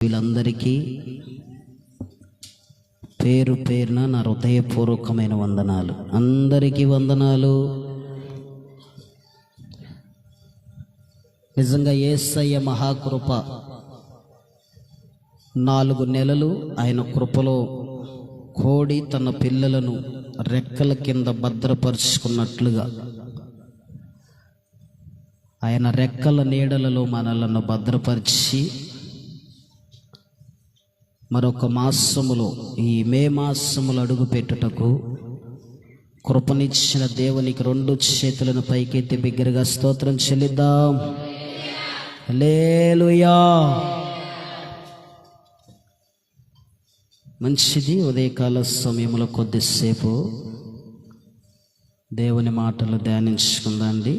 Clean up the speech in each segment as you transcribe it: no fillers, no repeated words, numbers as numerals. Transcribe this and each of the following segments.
సభ్యులందరికీ పేరు పేరున నా హృదయపూర్వకమైన వందనాలు. అందరికీ వందనాలు. నిజంగా యేసయ్య మహాకృప 4 నెలలు ఆయన కృపలో కోడి తన పిల్లలను రెక్కల కింద భద్రపరుచుకున్నట్లుగా ఆయన రెక్కల నీడలలో మనలను భద్రపరిచి మరొక మాసములో ఈ మే మాసములు అడుగు పెట్టుటకు కృపనిచ్చిన దేవునికి 2 చేతులను పైకెత్తి బిగ్గరగా స్తోత్రం చెల్లిద్దాం. హల్లెలూయా. మంచిది. ఉదయకాల సమయంలో కొద్దిసేపు దేవుని మాటలు ధ్యానించుకుందాండి.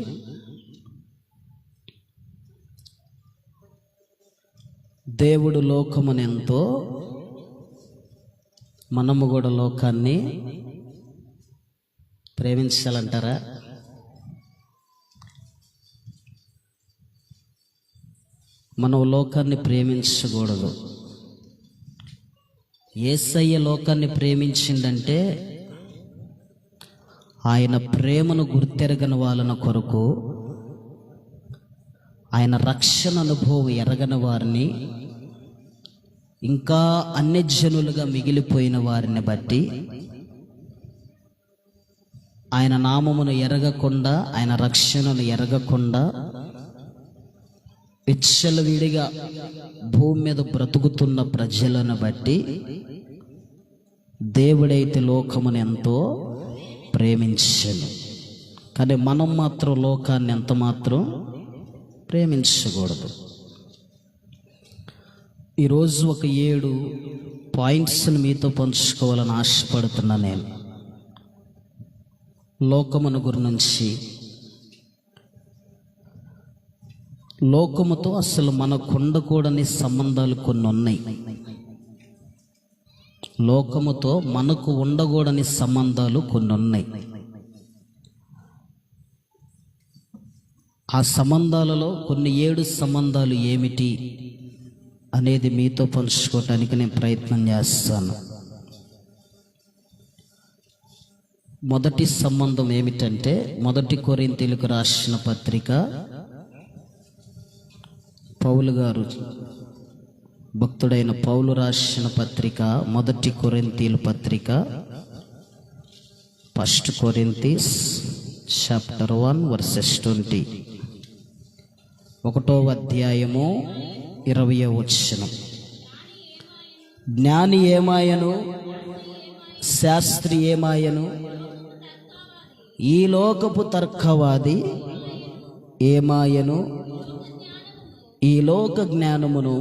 దేవుడు లోకమునెంతో, మనము కూడా లోకాన్ని ప్రేమించాలంటారా? మనం లోకాన్ని ప్రేమించకూడదు. యేసయ్య లోకాన్ని ప్రేమించిందంటే ఆయన ప్రేమను గుర్తెరగని వాళ్ళ కొరకు, ఆయన రక్షణ అనుభవం ఎరగని వారిని, ఇంకా అన్యజనులుగా మిగిలిపోయిన వారిని బట్టి, ఆయన నామమును ఎరగకుండా, ఆయన రక్షణను ఎరగకుండా విచ్చలవిడిగా భూమి మీద బ్రతుకుతున్న ప్రజలను బట్టి దేవుడైతే లోకమును ఎంతో ప్రేమించాను. కానీ మనం మాత్రం లోకాన్ని ఎంత మాత్రం ప్రేమించకూడదు. ఈరోజు ఒక 7 పాయింట్స్ని మీతో పంచుకోవాలని ఆశపడుతున్నా. నేను లోకమును గురించి, లోకముతో అసలు మనకు ఉండకూడని సంబంధాలు కొన్ని ఉన్నాయి. లోకముతో మనకు ఉండకూడని సంబంధాలు కొన్ని ఉన్నాయి. ఆ సంబంధాలలో కొన్ని 7 సంబంధాలు ఏమిటి అనేది మీతో పంచుకోవటానికి నేను ప్రయత్నం చేస్తాను. మొదటి సంబంధం ఏమిటంటే 1 కొరింథీయులకు రాసిన పత్రిక, పౌలు గారు, భక్తుడైన పౌలు రాసిన పత్రిక 1 కొరింథీయుల పత్రిక, 1 Corinthians chapter 1 verses 20, 1వ అధ్యాయము 20వ వచనం. జ్ఞాని ఏమాయను, శాస్త్రి ఏమాయను, ఈ లోకపు తర్కవాది ఏమాయను, ఈ లోక జ్ఞానమును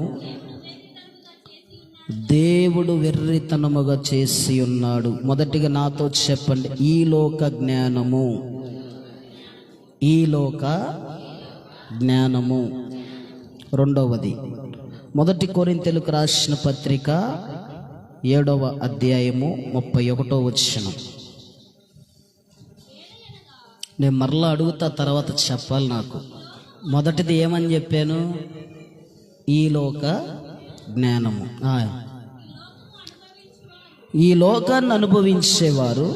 దేవుడు వెర్రితనముగా చేసి ఉన్నాడు. మొదటిగా నాతో చెప్పండి, ఈ లోక జ్ఞానము, ఈ లోక జ్ఞానము. రెండవది 1 కొరింథీయులకు రాసిన పత్రిక 7వ అధ్యాయము 31వ వచనం. నేను మరలా అడుగుతా, తర్వాత చెప్పాలి నాకు. మొదటిది ఏమని చెప్పాను? ఈ లోక జ్ఞానము. ఈ లోకాన్ని అనుభవించేవారు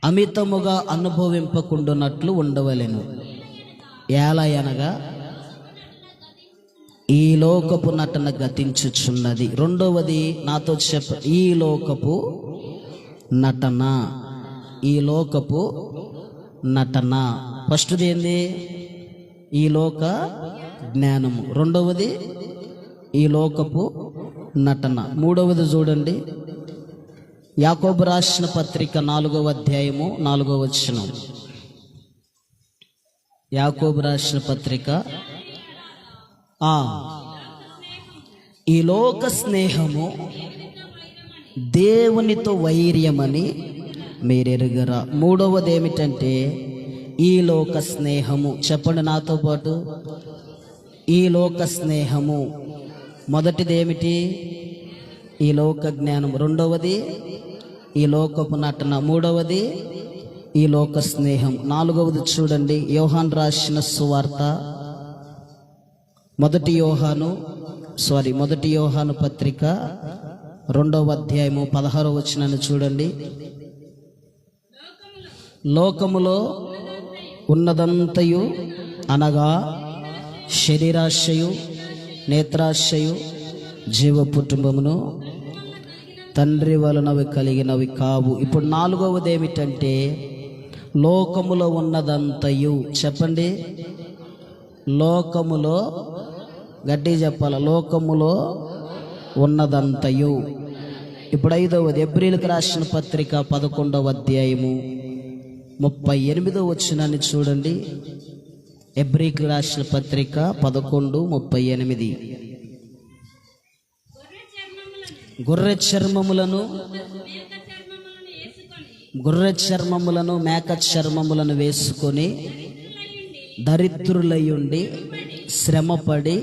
అమితముగా అనుభవింపకుండానట్లు ఉండవలెను. ఎలా అనగా ఈ లోకపు నటన గతించుచున్నది. రెండవది నాతో చెప్ప, ఈ లోకపు నటన, ఈ లోకపు నటన. ఫస్ట్ది ఏంది? ఈ లోక జ్ఞానము. రెండవది ఈ లోకపు నటన. మూడవది చూడండి, యాకోబు రాసిన పత్రిక 4వ అధ్యాయము 4వ వచనం. యాకోబు రాసిన పత్రిక, ఈ లోక స్నేహము దేవునితో వైర్యమని మీరెరుగరా. మూడవది ఏమిటంటే ఈ లోక స్నేహము. చెప్పండి నాతో పాటు, ఈ లోక స్నేహము. మొదటిది ఏమిటి? ఈ లోక జ్ఞానం. రెండవది ఈ లోకపు నటన. మూడవది ఈ లోక స్నేహం. నాలుగవది చూడండి, యోహాను రాసిన సువార్త మొదటి యోహాను పత్రిక 2వ అధ్యాయము 16వ వచనాన్ని చూడండి. లోకములో ఉన్నదంతయు అనగా శరీరాశయు, నేత్రాశయు, జీవ కుటుంబమును తండ్రి వలనవి కలిగినవి కావు. ఇప్పుడు 4వది ఏమిటంటే లోకములో ఉన్నదంతయు. చెప్పండి, లోకములో, గట్టిగా చెప్పాలి, లోకములో ఉన్నదంతయు. ఇప్పుడు 5వది ఎబ్రీయులకు రాసిన పత్రిక 11వ అధ్యాయము 38వ వచనాన్ని చూడండి. ఎబ్రీయులకు రాసిన పత్రిక 11:38. గొర్రె చర్మములను మేక చర్మములను వేసుకొని దరిద్రులయుండి శ్రమపడి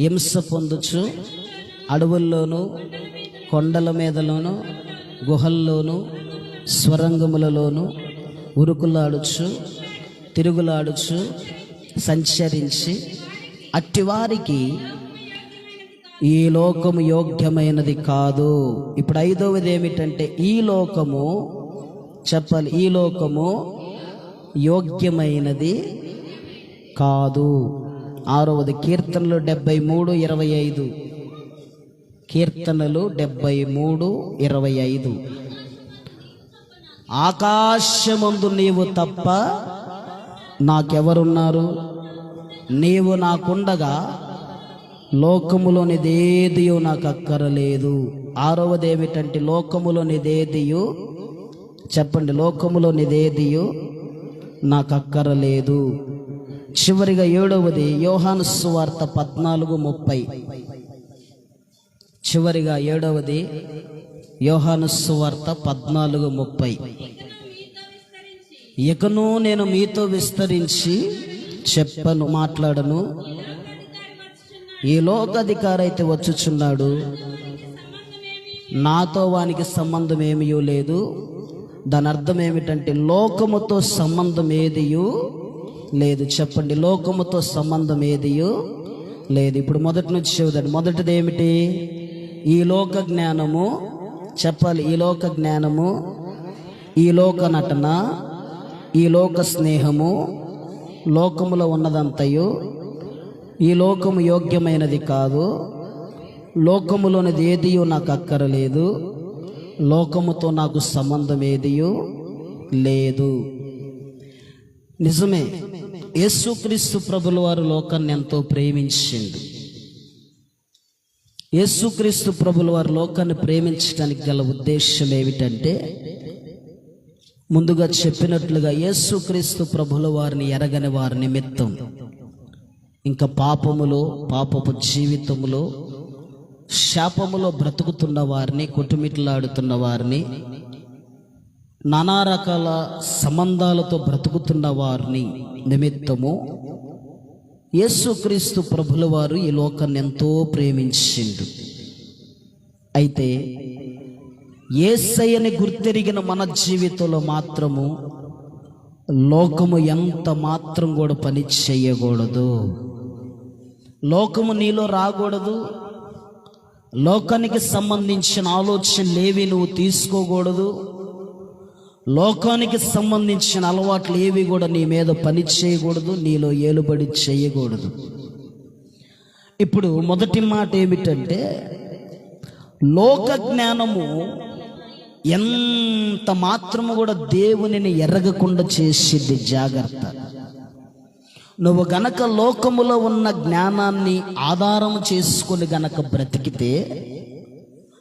హింస పొందుచు అడవుల్లోనూ కొండల మీదలోను గుహల్లోనూ స్వరంగములలోను ఉరుకులాడుచు తిరుగులాడుచు సంచరించి అట్టివారికి ఈ లోకము యోగ్యమైనది కాదు. ఇప్పుడు 5వది ఏమిటంటే ఈ లోకము, చెప్పాలి, ఈ లోకము యోగ్యమైనది కాదు. 6వది కీర్తనలు 73:25. కీర్తనలు 73:25. ఆకాశమందు నీవు తప్ప నాకెవరున్నారు? నీవు నాకుండగా లోకములోనిదేదియు నాకు అక్కరలేదు. 6వది ఏమిటంటే లోకములోనిదేదియు, చెప్పండి, లోకములోనిదేదియు నాకు అక్కరలేదు. చివరిగా 7వది యోహాను సువార్త 14:30. చివరిగా 7వది యోహాను సువార్త 14:30. ఇకను నేను మీతో విస్తరించి మాట్లాడను. ఈ లోకాధికారి అయితే వచ్చుచున్నాడు, నాతో వానికి సంబంధం ఏమీ లేదు. దాని అర్థం ఏమిటంటే లోకముతో సంబంధం ఏదియు లేదు. చెప్పండి, లోకముతో సంబంధం ఏదియు లేదు. ఇప్పుడు మొదటి నుంచి చూడండి. మొదటిది ఏమిటి? ఈ లోక జ్ఞానము. చెప్పాలి, ఈ లోక జ్ఞానము, ఈ లోక నటన, ఈ లోక స్నేహము, లోకములో ఉన్నదంతయు ఈ లోకము యోగ్యమైనది కాదు. లోకములోనిది ఏదియో నాకు అక్కరలేదు. లోకముతో నాకు సంబంధం ఏదియో లేదు. నిజమే, యేసుక్రీస్తు ప్రభుల వారు లోకాన్ని ఎంతో ప్రేమించిండు. యేసుక్రీస్తు ప్రభుల వారు లోకాన్ని ప్రేమించడానికి గల ఉద్దేశం ఏమిటంటే, ముందుగా చెప్పినట్లుగా యేసుక్రీస్తు ప్రభుల వారిని ఎరగని వారి నిమిత్తం, ఇంకా పాపపు జీవితములో శాపములో బ్రతుకుతున్న వారిని, కొట్టుమిట్లాడుతున్న వారిని, నానా రకాల సంబంధాలతో బ్రతుకుతున్న వారిని నిమిత్తము యేసుక్రీస్తు ప్రభుల వారు ఈ లోకాన్ని ఎంతో ప్రేమించిండు. అయితే యేసయ్యని గుర్తెరిగిన మన జీవితంలో మాత్రము లోకము ఎంత మాత్రం కూడా పని చేయకూడదు. లోకము నీలో రాకూడదు. లోకానికి సంబంధించిన ఆలోచనలు ఏవి నువ్వు తీసుకోకూడదు. లోకానికి సంబంధించిన అలవాట్లు ఏవి కూడా నీ మీద పని చేయకూడదు, నీలో ఏలుబడి చేయకూడదు. ఇప్పుడు మొదటి మాట ఏమిటంటే, లోక జ్ఞానము ఎంత మాత్రము కూడా దేవునిని ఎరగకుండా చేసేది. జాగ్రత్త. నువ్వు గనక లోకములో ఉన్న జ్ఞానాన్ని ఆధారం చేసుకొని గనక బ్రతికితే,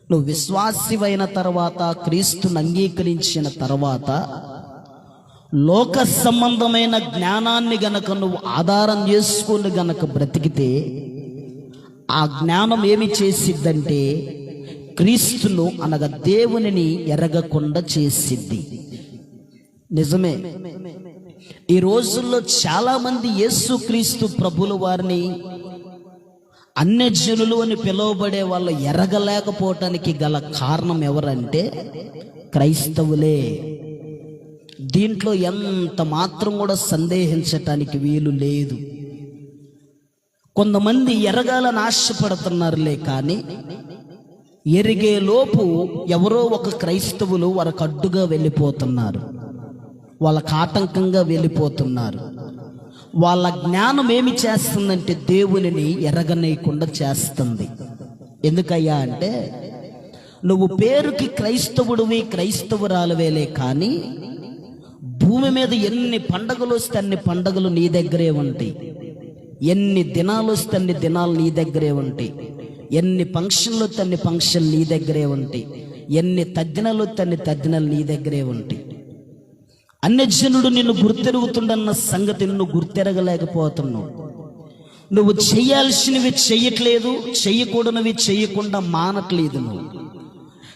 నువ్వు విశ్వాసివైన తర్వాత, క్రీస్తుని అంగీకరించిన తర్వాత, లోక సంబంధమైన జ్ఞానాన్ని గనక నువ్వు ఆధారం చేసుకొని గనక బ్రతికితే, ఆ జ్ఞానం ఏమి చేసిద్దంటే క్రీస్తును అనగా దేవునిని ఎరగకుండా చేసిద్ది. నిజమే, ఈ రోజుల్లో చాలా మంది యేసుక్రీస్తు ప్రభుల వారిని అన్యజనులు అని పిలువబడే వాళ్ళు ఎరగలేకపోవటానికి గల కారణం ఎవరంటే క్రైస్తవులే. దీంట్లో ఎంత మాత్రం కూడా సందేహించటానికి వీలు లేదు. కొంతమంది ఎరగాలని ఆశపడుతున్నారులే, కానీ ఎరిగే లోపు ఎవరో ఒక క్రైస్తవులు వారికి అడ్డుగా వెళ్ళిపోతున్నారు, వాళ్ళకు ఆటంకంగా వెళ్ళిపోతున్నారు. వాళ్ళ జ్ఞానం ఏమి చేస్తుందంటే దేవునిని ఎరగనీయకుండా చేస్తుంది. ఎందుకయ్యా అంటే, నువ్వు పేరుకి క్రైస్తవుడివి, క్రైస్తవురాలువేలే, కానీ భూమి మీద ఎన్ని పండగలు వస్తే అన్ని పండగలు నీ దగ్గరే ఉంటాయి, ఎన్ని దినాలు వస్తే అన్ని దినాలు నీ దగ్గరే ఉంటాయి, ఎన్ని ఫంక్షన్లు వస్తే అన్ని ఫంక్షన్లు నీ దగ్గరే ఉంటాయి, ఎన్ని తద్దినాలు వస్తే అన్ని తద్దినాలు నీ దగ్గరే ఉంటాయి. అన్యజనుడు నిన్ను గుర్తెరుగుతుండన్న సంగతి నువ్వు గుర్తెరగలేకపోతున్నావు. నువ్వు చేయాల్సినవి చెయ్యట్లేదు, చెయ్యకూడనివి చెయ్యకుండా మానట్లేదు నువ్వు.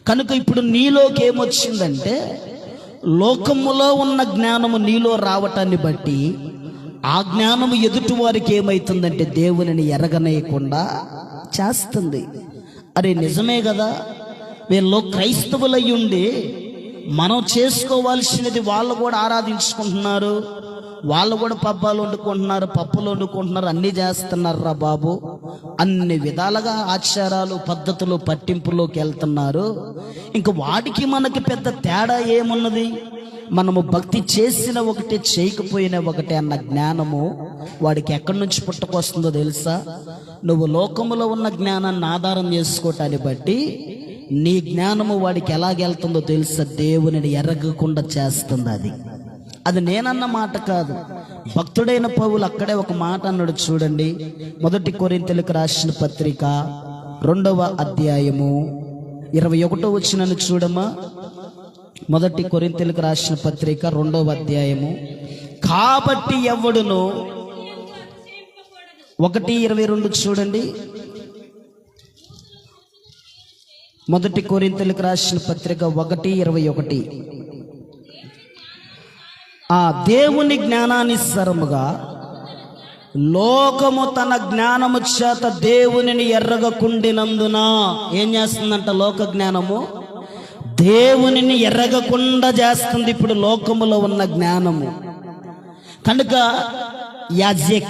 కనుక ఇప్పుడు నీలోకి ఏమొచ్చిందంటే, లోకములో ఉన్న జ్ఞానము నీలో రావటాన్ని బట్టి ఆ జ్ఞానము ఎదుటి వారికి ఏమవుతుందంటే దేవునిని ఎరగనేయకుండా చేస్తుంది. అరే నిజమే కదా, వీళ్ళు క్రైస్తవులయ్యుండి మనం చేసుకోవాల్సినది వాళ్ళు కూడా ఆరాధించుకుంటున్నారు, వాళ్ళు కూడా పబ్బాలు వండుకుంటున్నారు, పప్పులు వండుకుంటున్నారు, అన్నీ చేస్తున్నారు రా బాబు. అన్ని విధాలుగా ఆచారాలు, పద్ధతులు, పట్టింపులోకి వెళ్తున్నారు. ఇంక వాటికి మనకి పెద్ద తేడా ఏమున్నది? మనము భక్తి చేసిన ఒకటే, చేయకపోయిన ఒకటే అన్న జ్ఞానము వాడికి ఎక్కడి నుంచి పుట్టుకొస్తుందో తెలుసా? నువ్వు లోకములో ఉన్న జ్ఞానాన్ని ఆధారం చేసుకోవటాన్ని బట్టి నీ జ్ఞానము వాడికి ఎలాగెళ్తుందో తెలుసా? దేవునిని ఎరగకుండా చేస్తుంది. అది నేనన్న మాట కాదు, భక్తుడైన పౌలు అక్కడే ఒక మాట అన్నాడు చూడండి. 1 కొరింథీయులకు రాసిన పత్రిక 2వ అధ్యాయము 21వ వచనాన్ని చూడమ్మా. 1 కొరింథీయులకు రాసిన పత్రిక 2వ అధ్యాయము. కాబట్టి ఎవడును 1:22 చూడండి. 1 కొరింథీయులకు రాసిన పత్రిక 1:21. ఆ దేవుని జ్ఞానానుసారముగా లోకము తన జ్ఞానము చేత దేవునిని ఎర్రగకుండినందున ఏం చేస్తుందంట? లోక జ్ఞానము దేవునిని ఎర్రగకుండా చేస్తుంది ఇప్పుడు లోకములో ఉన్న జ్ఞానము. కనుక యాజ్ ఏ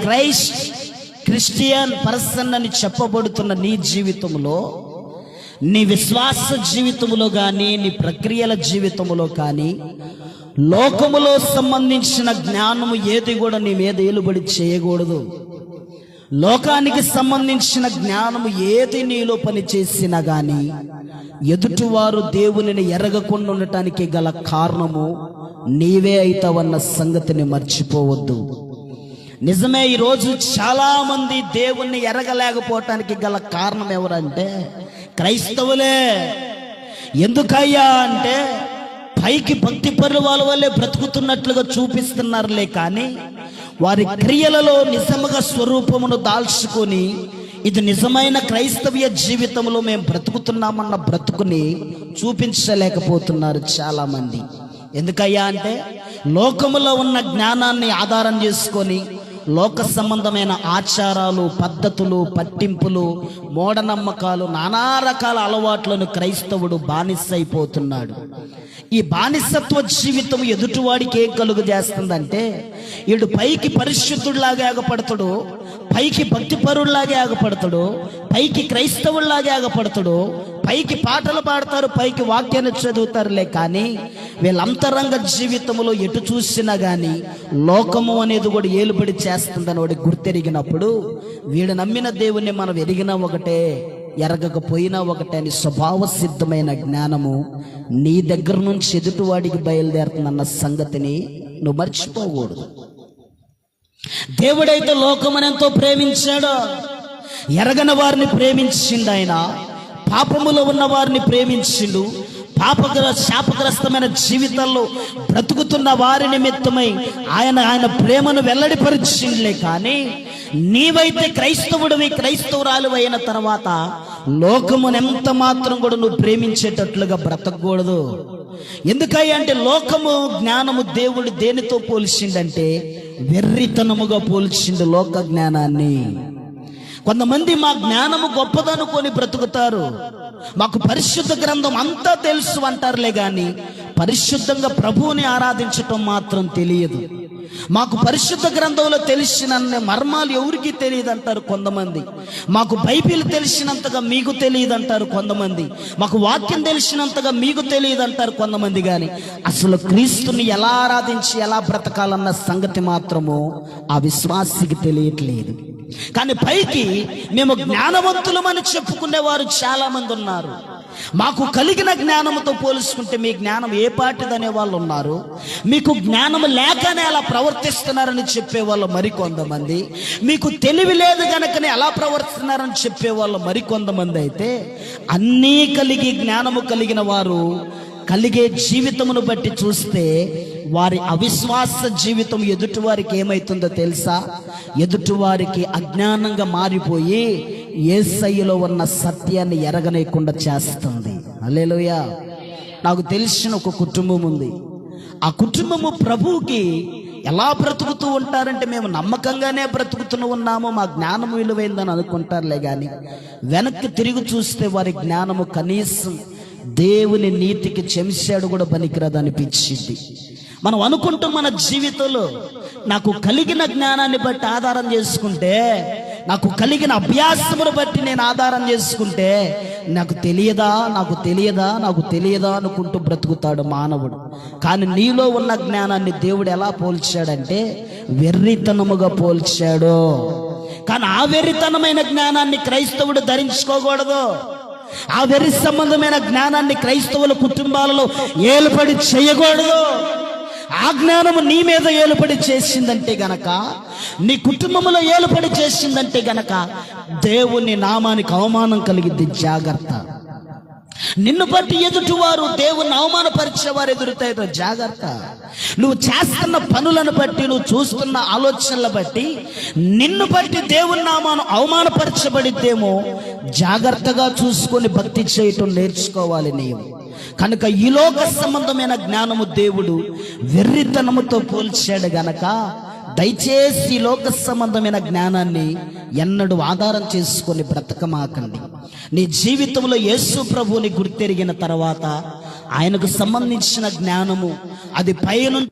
క్రిస్టియన్ పర్సన్ అని చెప్పబడుతున్న నీ జీవితంలో, నీ విశ్వాస జీవితంలో కానీ, నీ ప్రక్రియల జీవితంలో కానీ లోకములో సంబంధించిన జ్ఞానము ఏది కూడా నీ మీద ఏలుబడి చేయకూడదు. లోకానికి సంబంధించిన జ్ఞానము ఏది నీలో పని చేసినా గాని ఎదుటివారు దేవునిని ఎరగకుండా ఉండటానికి గల కారణము నీవే అవుతావన్న సంగతిని మర్చిపోవద్దు. నిజమే, ఈరోజు చాలా మంది దేవుణ్ణి ఎరగలేకపోవటానికి గల కారణం ఎవరంటే క్రైస్తవులే. ఎందుకయ్యా అంటే, పైకి భక్తి పరుల వాళ్ళ వల్లే బ్రతుకుతున్నట్లుగా చూపిస్తున్నారులే, కానీ వారి క్రియలలో నిజముగా స్వరూపమును దాల్చుకొని ఇది నిజమైన క్రైస్తవ్య జీవితంలో మేము బ్రతుకుతున్నామన్న బ్రతుకుని చూపించలేకపోతున్నారు చాలా మంది. ఎందుకయ్యా అంటే, లోకములో ఉన్న జ్ఞానాన్ని ఆధారం చేసుకొని లోక సంబంధమైన ఆచారాలు, పద్ధతులు, పట్టింపులు, మూఢనమ్మకాలు, నానా రకాల అలవాట్లను క్రైస్తవుడు బానిసైపోతున్నాడు. ఈ బానిసత్వ జీవితం ఎదుటివాడికి ఏం కలుగు చేస్తుందంటే, వీడు పైకి పరిశుద్ధుడిలాగా ఆగపడతాడు, పైకి భక్తిపరుడిలాగే ఆగపడతాడు, పైకి క్రైస్తవుడిలాగే ఆగపడతాడు, పైకి పాటలు పాడతారు, పైకి వాక్యాన్ని చదువుతారులే, కానీ వీళ్ళ అంతరంగ జీవితంలో ఎటు చూసినా కానీ లోకము అనేది కూడా ఏలుబడి చేస్తుందని వాడికి గుర్తెరిగినప్పుడు, వీడు నమ్మిన దేవుణ్ణి మనం ఎరిగినా ఒకటే, ఎరగకపోయినా ఒకటే అని స్వభావ సిద్ధమైన జ్ఞానము నీ దగ్గర నుంచి ఎదుటివాడికి బయలుదేరుతుందన్న సంగతిని నువ్వు మర్చిపోకూడదు. దేవుడైతే లోకమునెంతో ప్రేమించాడో, ఎరగని వారిని ప్రేమించిండు ఆయన, పాపములో ఉన్న వారిని ప్రేమించిండు, శాపగ్రస్తమైన జీవితాల్లో బ్రతుకుతున్న వారి నిమిత్తమై ఆయన ప్రేమను వెల్లడిపరిచిండులే. కానీ నీవైతే క్రైస్తవుడివి, క్రైస్తవురాలు అయిన తర్వాత లోకమును ఎంత మాత్రం కూడా నువ్వు ప్రేమించేటట్లుగా బ్రతకూడదు. ఎందుకయ్యా అంటే, లోకము జ్ఞానము దేవుడు దేనితో పోల్చిండంటే వెర్రితనముగా పోల్చిండు లోక జ్ఞానాన్ని. కొంతమంది మా జ్ఞానము గొప్పదనుకొని బ్రతుకుతారు. మాకు పరిశుద్ధ గ్రంథం అంతా తెలుసు అంటారులే గాని పరిశుద్ధంగా ప్రభువుని ఆరాధించటం మాత్రం తెలియదు. మాకు పరిశుద్ధ గ్రంథంలో తెలిసిన మర్మాలు ఎవరికి తెలియదు అంటారు కొంతమంది. మాకు బైబిల్ తెలిసినంతగా మీకు తెలియదు అంటారు కొంతమంది. మాకు వాక్యం తెలిసినంతగా మీకు తెలియదు అంటారు కొంతమంది. కానీ అసలు క్రీస్తుని ఎలా ఆరాధించి ఎలా బ్రతకాలన్న సంగతి మాత్రము ఆ విశ్వాసికి తెలియట్లేదు. కానీ పైకి మేము జ్ఞానవంతులమని చెప్పుకునేవారు చాలా మంది ఉన్నారు. మాకు కలిగిన జ్ఞానంతో పోల్చుకుంటే మీ జ్ఞానం ఏ పాటిదనే వాళ్ళు ఉన్నారు. మీకు జ్ఞానం లేకనే అలా ప్రవర్తిస్తున్నారని చెప్పేవాళ్ళు మరికొంతమంది. మీకు తెలివి లేదు గనకనే అలా ప్రవర్తిస్తున్నారని చెప్పేవాళ్ళు మరికొంతమంది. అయితే అన్నీ కలిగి జ్ఞానము కలిగిన వారు కలిగే జీవితమును బట్టి చూస్తే వారి అవిశ్వాస జీవితం ఎదుటివారికి ఏమైతుందో తెలుసా? ఎదుటివారికి అజ్ఞానంగా మారిపోయి యేసయ్యలో ఉన్న సత్యాన్ని ఎరగనేకుండా చేస్తుంది. హల్లెలూయా. నాకు తెలిసిన ఒక కుటుంబం ఉంది. ఆ కుటుంబము ప్రభువుకి ఎలా బ్రతుకుతూ ఉంటారంటే, మేము నమ్మకంగానే బ్రతుకుతూ ఉన్నాము, మా జ్ఞానం విలువైందని అనుకుంటారులే కానీ వెనక్కి తిరిగి చూస్తే వారి జ్ఞానము కనీసం దేవుని నీతికి చెంచాడు కూడా పనికిరాదు అనిపించింది. మనం అనుకుంటాం మన జీవితంలో నాకు కలిగిన జ్ఞానాన్ని బట్టి ఆధారం చేసుకుంటే, నాకు కలిగిన అభ్యాసమును బట్టి నేను ఆధారం చేసుకుంటే నాకు తెలియదా అనుకుంటూ బ్రతుకుతాడు మానవుడు. కానీ నీలో ఉన్న జ్ఞానాన్ని దేవుడు ఎలా పోల్చాడంటే వెర్రితనముగా పోల్చాడు. కానీ ఆ వెర్రితనమైన జ్ఞానాన్ని క్రైస్తవుడు ధరించుకోకూడదు. ఆ వెర్రి సంబంధమైన జ్ఞానాన్ని క్రైస్తవుల కుటుంబాలలో ఏలుపడి చేయకూడదు. ఆ జ్ఞానము నీ మీద ఏలుపడి చేసిందంటే గనక, నీ కుటుంబంలో ఏలుపడి చేసిందంటే గనక దేవుని నామానికి అవమానం కలిగిద్ది. జాగ్రత్త. నిన్ను బట్టి ఎదుటివారు దేవుని అవమానపరిచేవారు ఎదురుతారు. జాగ్రత్త. నువ్వు చేస్తున్న పనులను బట్టి, నువ్వు చూస్తున్న ఆలోచనల బట్టి నిన్ను బట్టి దేవుని నామాను అవమానపరచబడిద్దేమో. జాగ్రత్తగా చూసుకొని భక్తి చేయటం నేర్చుకోవాలి నీవు. కనుక ఈ లోక సంబంధమైన జ్ఞానము దేవుడు వెర్రితనముతో పోల్చాడు గనక దయచేసి లోక సంబంధమైన జ్ఞానాన్ని ఎన్నడూ ఆధారం చేసుకొని బ్రతకమాకండి. నీ జీవితంలో యేసు ప్రభువుని గుర్తెరిగిన తర్వాత ఆయనకు సంబంధించిన జ్ఞానము అది పైన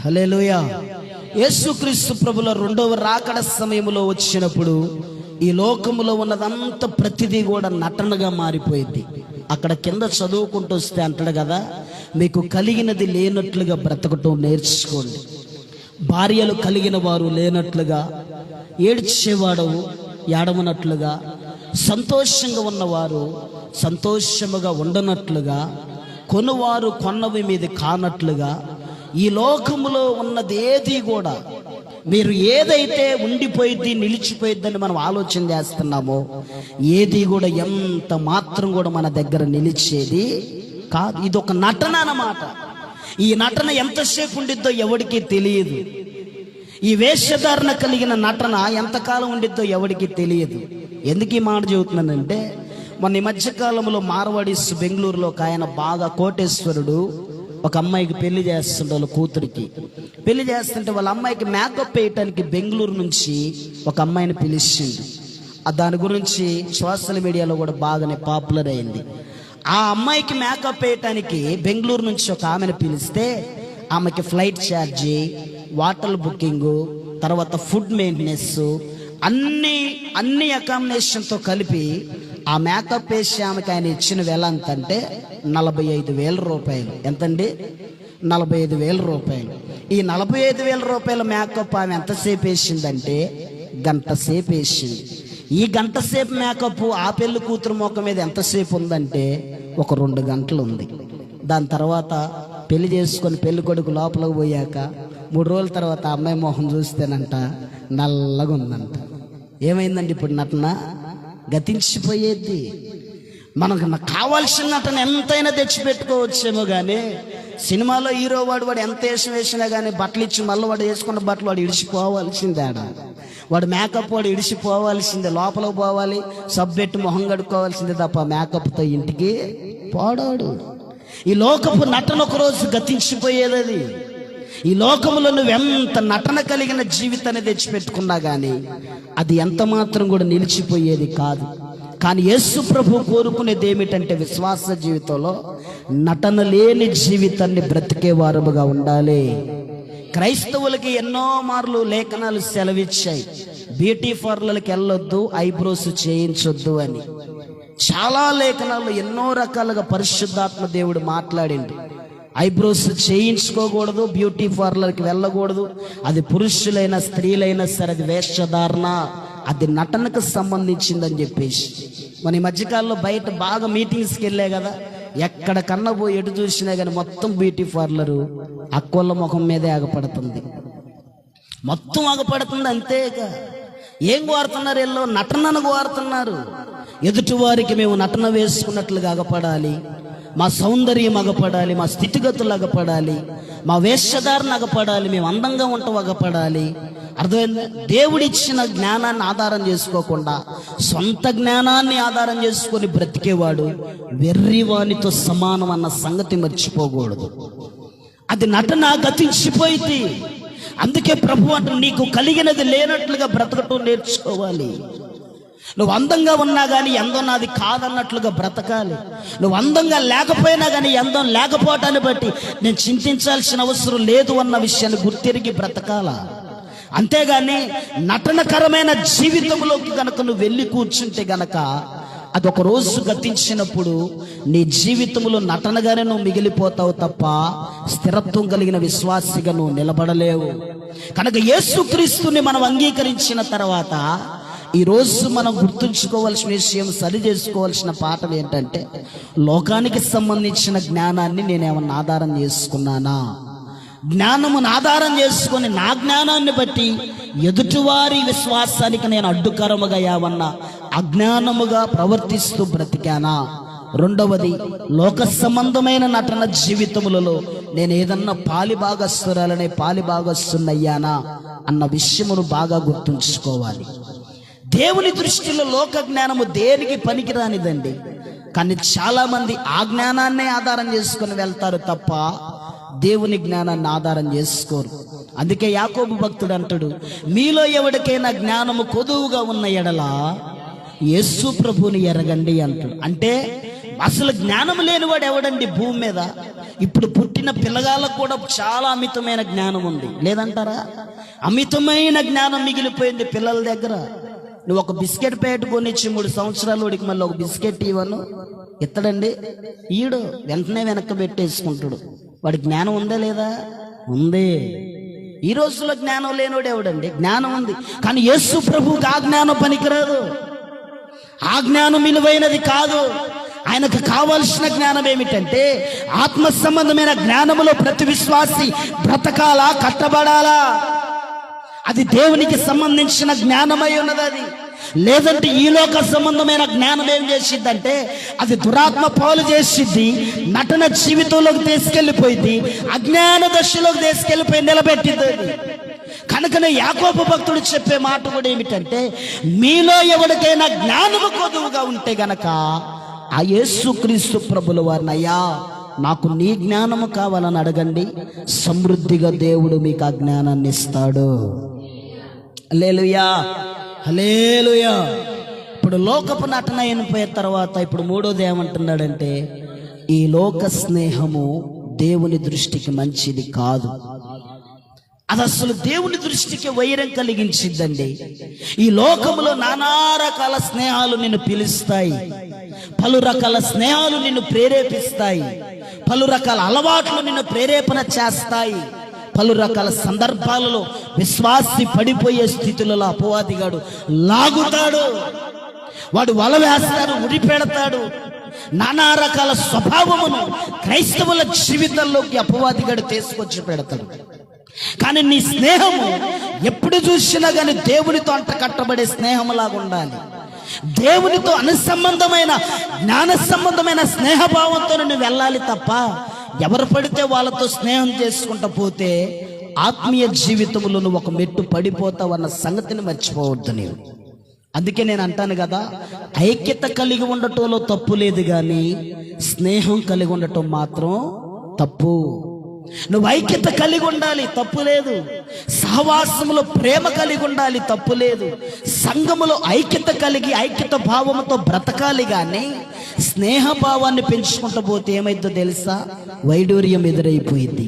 హల్లెలూయా. యేసుక్రీస్తు ప్రభుల రెండవ రాకడ సమయంలో వచ్చినప్పుడు ఈ లోకములో ఉన్నదంతా ప్రతిదీ కూడా నటనగా మారిపోయింది. అక్కడ కింద చదువుకుంటూ వస్తే అంటాడు కదా, మీకు కలిగినది లేనట్లుగా బ్రతకటం నేర్చుకోండి. భార్యలు కలిగిన వారు లేనట్లుగా, ఏడ్చేవాడు ఏడవనట్లుగా, సంతోషంగా ఉన్నవారు సంతోషముగా ఉండనట్లుగా, కొనువారు కొన్నవి మీద కానట్లుగా, ఈ లోకములో ఉన్నది ఏది కూడా మీరు ఏదైతే ఉండిపోయిద్ది నిలిచిపోయిద్దని మనం ఆలోచన చేస్తున్నామో ఏది కూడా ఎంత మాత్రం కూడా మన దగ్గర నిలిచేది కాదు. ఇది ఒక నటన అన్నమాట. ఈ నటన ఎంతసేపు ఉండిద్దో ఎవడికి తెలియదు. ఈ వేషధారణ కలిగిన నటన ఎంతకాలం ఉండిద్దో ఎవరికి తెలియదు. ఎందుకు ఈ మాట చెబుతున్నానంటే, మొన్న ఈ మధ్యకాలంలో మార్వాడీస్ బెంగళూరులో ఒక ఆయన బాగా కోటేశ్వరుడు ఒక అమ్మాయికి పెళ్లి చేస్తుంటే, వాళ్ళ కూతురికి పెళ్లి చేస్తుంటే వాళ్ళ అమ్మాయికి మేకప్ వేయటానికి బెంగళూరు నుంచి ఒక అమ్మాయిని పిలిచింది. దాని గురించి సోషల్ మీడియాలో కూడా బాగానే పాపులర్ అయింది. ఆ అమ్మాయికి మేకప్ వేయటానికి బెంగళూరు నుంచి ఒక ఆమెను పిలిస్తే ఆమెకి ఫ్లైట్ ఛార్జీ, వాటర్ బుకింగు, తర్వాత ఫుడ్ మెయింటెనెన్స్ అన్ని అకామిడేషన్తో కలిపి ఆ మేకప్ వేసి ఆమెకి ఆయన ఇచ్చిన వేళ ఎంతంటే 45,000 రూపాయలు. ఎంతండి? 45,000 రూపాయలు. ఈ 45,000 రూపాయల మేకప్ ఆమె ఎంతసేపు వేసిందంటే గంట సేపు వేసింది. ఈ గంట సేపు మేకప్ ఆ పెళ్లి కూతురు ముఖం మీద ఎంతసేపు ఉందంటే ఒక 2 గంటలు ఉంది. దాని తర్వాత పెళ్లి చేసుకొని పెళ్లి కొడుకు లోపలికి పోయాక 3 రోజుల తర్వాత ఆ అమ్మాయి మొహం చూస్తేనంట నల్లగా ఉందంట. ఏమైందండి? ఇప్పుడు నటన గతించిపోయేది. మనకు కావాల్సిన నటన ఎంతైనా తెచ్చిపెట్టుకోవచ్చేమో కానీ సినిమాలో హీరో వాడు ఎంత వేషం వేసినా కానీ బట్టలు ఇచ్చి మళ్ళీ వాడు వేసుకున్న బట్టలు వాడు ఇడిచిపోవాల్సిందే. వాడు మేకప్ వాడు ఇడిచిపోవాల్సిందే. లోపలికి పోవాలి, సబ్బెట్టి మొహం కడుక్కోవాల్సిందే తప్ప మేకప్తో ఇంటికి పోడాడు. ఈ లోకపు నటన ఒకరోజు గతించిపోయేది. అది ఈ లోకంలో నువ్వెంత నటన కలిగిన జీవితాన్ని తెచ్చిపెట్టుకున్నా కానీ అది ఎంత మాత్రం కూడా నిలిచిపోయేది కాదు. కానీ యేసు ప్రభు కోరుకునేది ఏమిటంటే విశ్వాస జీవితంలో నటన లేని జీవితాన్ని బ్రతికే వారముగా ఉండాలి. క్రైస్తవులకి ఎన్నో మార్లు లేఖనాలు సెలవిచ్చాయి, బ్యూటీ పార్లర్కి వెళ్ళొద్దు, ఐబ్రోస్ చేయించొద్దు అని. చాలా లేఖనాలు ఎన్నో రకాలుగా పరిశుద్ధాత్మ దేవుడు మాట్లాడిండు. ఐబ్రోస్ చేయించుకోకూడదు, బ్యూటీ పార్లర్కి వెళ్ళకూడదు. అది పురుషులైనా స్త్రీలైనా సరే అది వేషధారణ, అది నటనకు సంబంధించిందని చెప్పేసి. మన ఈ మధ్యకాలంలో బయట బాగా మీటింగ్స్కి వెళ్ళే కదా, ఎక్కడ కన్నా పోయి ఎటు చూసినా కానీ మొత్తం బ్యూటీ పార్లరు అక్కోళ్ళ ముఖం మీదే ఆగపడుతుంది, మొత్తం ఆగపడుతుంది. అంతేగా ఏం కోరుతున్నారు? ఎల్లో నటనను కోరుతున్నారు. ఎదుటివారికి మేము నటన వేసుకున్నట్లుగా ఆగపడాలి, మా సౌందర్యం అగపడాలి, మా స్థితిగతులు అగపడాలి, మా వేషధారణ అగపడాలి, మేము అందంగా ఉంటాం అగపడాలి. అర్థమైందా? దేవుడిచ్చిన జ్ఞానాన్ని ఆధారం చేసుకోకుండా సొంత జ్ఞానాన్ని ఆధారం చేసుకొని బ్రతికేవాడు వెర్రివానితో సమానం అన్న సంగతి మర్చిపోకూడదు. అది నటన గతించిపోయింది. అందుకే ప్రభు అంటే నీకు కలిగినది లేనట్లుగా బ్రతకటం నేర్చుకోవాలి. నువ్వు అందంగా ఉన్నా కానీ అందం నాది కాదన్నట్లుగా బ్రతకాలి. నువ్వు అందంగా లేకపోయినా కానీ అందం లేకపోవటాన్ని బట్టి నేను చింతించాల్సిన అవసరం లేదు అన్న విషయాన్ని గుర్తిరిగి బ్రతకాల. అంతేగాని నటనకరమైన జీవితంలోకి గనక నువ్వు వెళ్ళి కూర్చుంటే గనక అదొక రోజు గతించినప్పుడు నీ జీవితంలో నటనగానే నువ్వు మిగిలిపోతావు తప్ప స్థిరత్వం కలిగిన విశ్వాసిగా నువ్వు నిలబడలేవు. కనుక యేసుక్రీస్తుని మనం అంగీకరించిన తర్వాత ఈరోజు మనం గుర్తుంచుకోవాల్సిన విషయం, సరి చేసుకోవాల్సిన పాఠం ఏంటంటే లోకానికి సంబంధించిన జ్ఞానాన్ని నేనేమన్నా ఆధారం చేసుకున్నానా? జ్ఞానమును ఆధారం చేసుకొని నా జ్ఞానాన్ని బట్టి ఎదుటివారి విశ్వాసానికి నేను అడ్డుకరముగా ఏమన్నా అజ్ఞానముగా ప్రవర్తిస్తూ బ్రతికానా? రెండవది, లోక సంబంధమైన నటన జీవితములలో నేను ఏదన్నా పాలిభాగస్తురాలనే పాలిభాగస్తున్నయ్యానా అన్న విషయమును బాగా గుర్తుంచుకోవాలి. దేవుని దృష్టిలో లోక జ్ఞానము దేనికి పనికిరానిదండి. కానీ చాలా మంది ఆ జ్ఞానాన్నే ఆధారం చేసుకుని వెళ్తారు తప్ప దేవుని జ్ఞానాన్ని ఆధారం చేసుకోరు. అందుకే యాకోబు భక్తుడు అంటాడు, మీలో ఎవరికైనా జ్ఞానము కొదువుగా ఉన్న ఎడల యేసు ప్రభుని ఎరగండి అంటాడు. అంటే అసలు జ్ఞానం లేనివాడు ఎవడండి భూమి మీద? ఇప్పుడు పుట్టిన పిల్లగాళ్ళకు కూడా చాలా అమితమైన జ్ఞానం ఉంది, లేదంటారా? అమితమైన జ్ఞానం మిగిలిపోయింది పిల్లల దగ్గర. నువ్వు ఒక బిస్కెట్ ప్యాకెట్ కొనిచ్చి 3 సంవత్సరాలు వాడికి మళ్ళీ ఒక బిస్కెట్ ఇవ్వను ఎత్తడండి, ఈడు వెంటనే వెనక్కి పెట్టేసుకుంటాడు. వాడి జ్ఞానం ఉందా లేదా? ఉంది. ఈ రోజుల్లో జ్ఞానం లేనివాడు ఎవడండి? జ్ఞానం ఉంది, కానీ యేసు ప్రభువుకి ఆ జ్ఞానం పనికిరాదు. ఆ జ్ఞానం విలువైనది కాదు. ఆయనకు కావాల్సిన జ్ఞానం ఏమిటంటే ఆత్మ సంబంధమైన జ్ఞానములో ప్రతి విశ్వాసి బ్రతకాలా, కట్టబడాలా. అది దేవునికి సంబంధించిన జ్ఞానమై ఉన్నది. అది లేదంటే ఈ లోక సంబంధమైన జ్ఞానం ఏం చేసిద్దంటే అది దురాత్మ పాలు చేసిద్ది, నటన జీవితంలోకి తీసుకెళ్ళిపోయింది, అజ్ఞాన దశలోకి తీసుకెళ్ళిపోయి నిలబెట్టింది. కనుకనే యాకోబు భక్తుడు చెప్పే మాట కూడా ఏమిటంటే, మీలో ఎవరికైనా జ్ఞానము కొదువుగా ఉంటే గనక ఆ యేసుక్రీస్తు ప్రభుల వారిని, అయ్యా నాకు నీ జ్ఞానము కావాలని అడగండి, సమృద్ధిగా దేవుడు మీకు ఆ జ్ఞానాన్ని ఇస్తాడు. హల్లెలూయా, హల్లెలూయా. ఇప్పుడు లోకపు నటన అయిపోయిన తర్వాత ఇప్పుడు మూడోది ఏమంటున్నాడంటే, ఈ లోక స్నేహము దేవుని దృష్టికి మంచిది కాదు. అది అసలు దేవుని దృష్టికి వైరం కలిగించిందండి. ఈ లోకములో నానా రకాల స్నేహాలు నిన్ను పిలుస్తాయి, పలు రకాల స్నేహాలు నిన్ను ప్రేరేపిస్తాయి, పలు రకాల అలవాట్లు నిన్ను ప్రేరేపణ చేస్తాయి. పలు రకాల సందర్భాలలో విశ్వాసి పడిపోయే స్థితులలో అపవాదిగాడు లాగుతాడు, వాడు వల వేస్తాడు, ఉరి పెడతాడు. నానా రకాల స్వభావమును క్రైస్తవుల జీవితంలోకి అపవాదిగాడు తీసుకొచ్చి పెడతాడు. కానీ నీ స్నేహము ఎప్పుడు చూసినా కానీ దేవునితో అంట కట్టబడే స్నేహంలాగా ఉండాలి. దేవునితో అనుసంబంధమైన జ్ఞాన సంబంధమైన స్నేహభావంతో నువ్వు వెళ్ళాలి తప్ప ఎవరు పడితే వాళ్ళతో స్నేహం చేసుకుంటూ పోతే ఆత్మీయ జీవితంలో నువ్వు ఒక మెట్టు పడిపోతావు అన్న సంగతిని మర్చిపోవద్దు నీవు. అందుకే నేను అంటాను కదా, ఐక్యత కలిగి ఉండటంలో తప్పు లేదు, కానీ స్నేహం కలిగి ఉండటం మాత్రం తప్పు. నువ్వు ఐక్యత కలిగి ఉండాలి, తప్పు లేదు. సహవాసములో ప్రేమ కలిగి ఉండాలి, తప్పు లేదు. సంఘములో ఐక్యత కలిగి ఐక్యత భావముతో బ్రతకాలి. కానీ స్నేహభావాన్ని పెంచుకుంటూ పోతే ఏమైందో తెలుసా? వైడూర్యం ఎదురైపోయింది.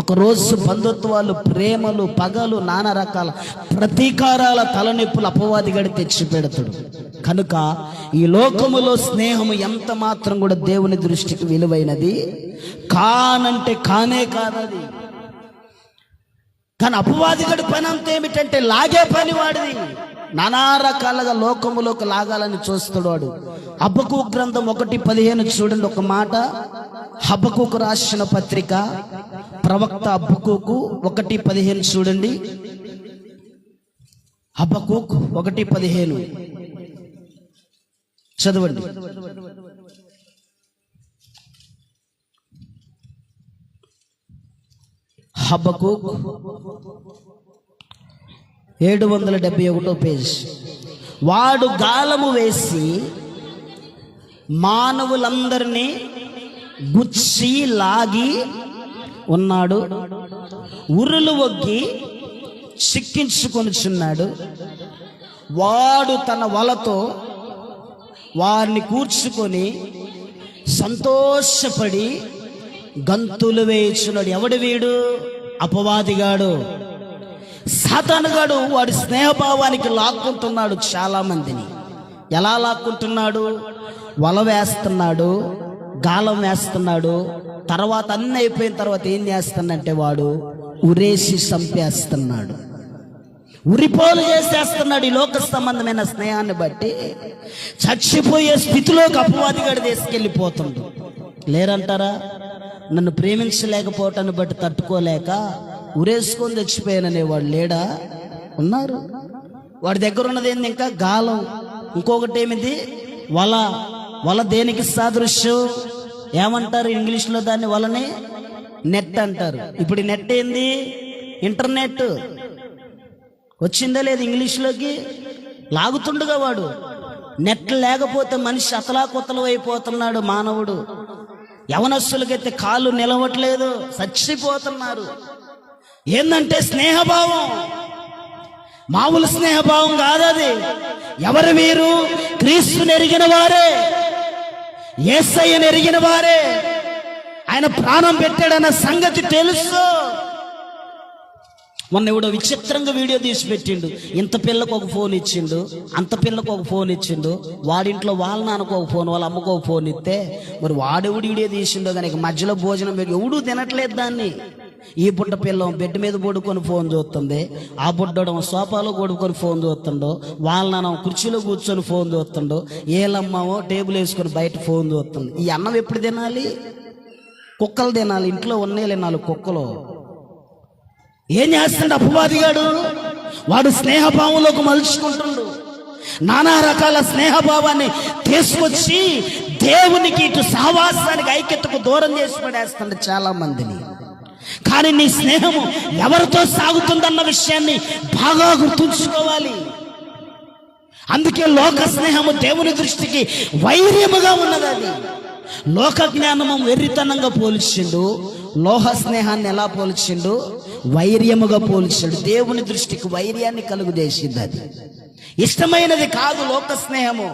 ఒకరోజు బంధుత్వాలు, ప్రేమలు, పగలు, నానా రకాల ప్రతీకారాల తలనొప్పులు అపవాదిగాడు తెచ్చి పెడతాడు. కనుక ఈ లోకములో స్నేహము ఎంత మాత్రం కూడా దేవుని దృష్టికి విలువైనది కానంటే కానే కాదది. కానీ అపవాదిగాడి పని అంతా ఏమిటంటే లాగే పని వాడిది. నానా రకాలుగా లోకములోకి లాగాలని చూస్తాడు వాడు. హబక్కూకు గ్రంథం 1:15 చూడండి ఒక మాట. హబక్కూకు రాసిన పత్రిక, ప్రవక్త హబక్కూకు 1:15 చూడండి. హబక్కూకు 1:15 చదవండి. హబక్కూకు 771 పేజ్. వాడు గాలము వేసి మానవులందరినీ గుచ్చి లాగి ఉన్నాడు, ఉరులు ఒగ్గి చిక్కించుకొనుచున్నాడు. వాడు తన వలతో వారిని కూర్చుకొని సంతోషపడి గంతులు వేయుచున్నాడు. ఎవడు వీడు? అపవాదిగాడు, సాతానుగాడు. వాడి స్నేహభావానికి లాక్కుంటున్నాడు చాలా మందిని. ఎలా లాక్కుంటున్నాడు? వల వేస్తున్నాడు, గాలం వేస్తున్నాడు. తర్వాత అన్నీ అయిపోయిన తర్వాత ఏం చేస్తున్నాడంటే వాడు ఉరేసి చంపేస్తున్నాడు, ఉరిపోలు చేసేస్తున్నాడు. ఈ లోక సంబంధమైన స్నేహాన్ని బట్టి చచ్చిపోయే స్థితిలోకి అపవాదిగాడు తీసుకెళ్ళిపోతుండు. లేరంటారా? నన్ను ప్రేమించలేకపోవటాన్ని బట్టి తట్టుకోలేక ఉరేసుకొని తెచ్చిపోయాననేవాడు లేడా? ఉన్నారు. వాడి దగ్గర ఉన్నది ఏంది? ఇంకా గాలం. ఇంకొకటి ఏమిది? వల. వల దేనికి సాదృశ్యం? ఏమంటారు ఇంగ్లీష్లో దాన్ని? వలని నెట్ అంటారు. ఇప్పుడు నెట్ ఏంది? ఇంటర్నెట్. వచ్చిందా లేదు ఇంగ్లీష్లోకి? లాగుతుండగా వాడు. నెట్ లేకపోతే మనిషి అతలాకుతలం అయిపోతున్నాడు మానవుడు. యవనస్తులకైతే కాళ్ళు నిలవట్లేదు, చచ్చిపోతున్నారు. ఏందంటే స్నేహభావం, మామూలు స్నేహభావం కాదది. ఎవరు వీరు? క్రీస్తుని ఎరిగిన వారే, యేసయ్యను ఎరిగిన వారే. ఆయన ప్రాణం పెట్టాడన్న సంగతి తెలుసు. మొన్న ఎవడో విచిత్రంగా వీడియో తీసి పెట్టిండు. ఇంత పిల్లకు ఒక ఫోన్ ఇచ్చిండు, అంత పిల్లకు ఒక ఫోన్ ఇచ్చిండు. వాడింట్లో వాళ్ళ నాన్నకు ఒక ఫోన్, వాళ్ళ అమ్మకు ఒక ఫోన్ ఇస్తే మరి వాడెవడు వీడియో తీసిండో కానీ మధ్యలో భోజనం పెట్టి ఎవడూ తినట్లేదు దాన్ని. ఈ బుడ్డ పిల్లం బెడ్ మీద పడుకొని ఫోన్ చూస్తుంది, ఆ బుడ్డడం సోఫాలో పడుకొని ఫోన్ చూస్తుండో, వాళ్ళ నాన్న కుర్చీలో కూర్చొని ఫోన్ చూస్తుండో, ఏలమ్మో టేబుల్ వేసుకొని బయట ఫోన్ చూస్తుంది. ఈ అన్నం ఎప్పుడు తినాలి? కుక్కలు తినాలి. ఇంట్లో ఉన్నేలే 4 కుక్కలు. ఏం చేస్తుండ అపవాదిగాడు? వాడు స్నేహభావంలోకి మలుచుకుంటుండు. నానా రకాల స్నేహభావాన్ని తీసుకొచ్చి దేవునికి, ఇటు సహవాసానికి, ఐక్యతకు దూరం చేసి పడేస్తుండే చాలా మందిని. కానీ నీ స్నేహము ఎవరితో సాగుతుందన్న విషయాన్ని బాగా గుర్తుంచుకోవాలి. అందుకే లోక స్నేహము దేవుని దృష్టికి వైర్యముగా ఉన్నది. అది లోక జ్ఞానము వెర్రితనంగా పోల్చిండు, లోహ స్నేహాన్ని ఎలా పోల్చిండు? వైర్యముగా పోల్చాడు. దేవుని దృష్టికి వైర్యాన్ని కలుగజేసింది. అది ఇష్టమైనది కాదు లోక స్నేహము.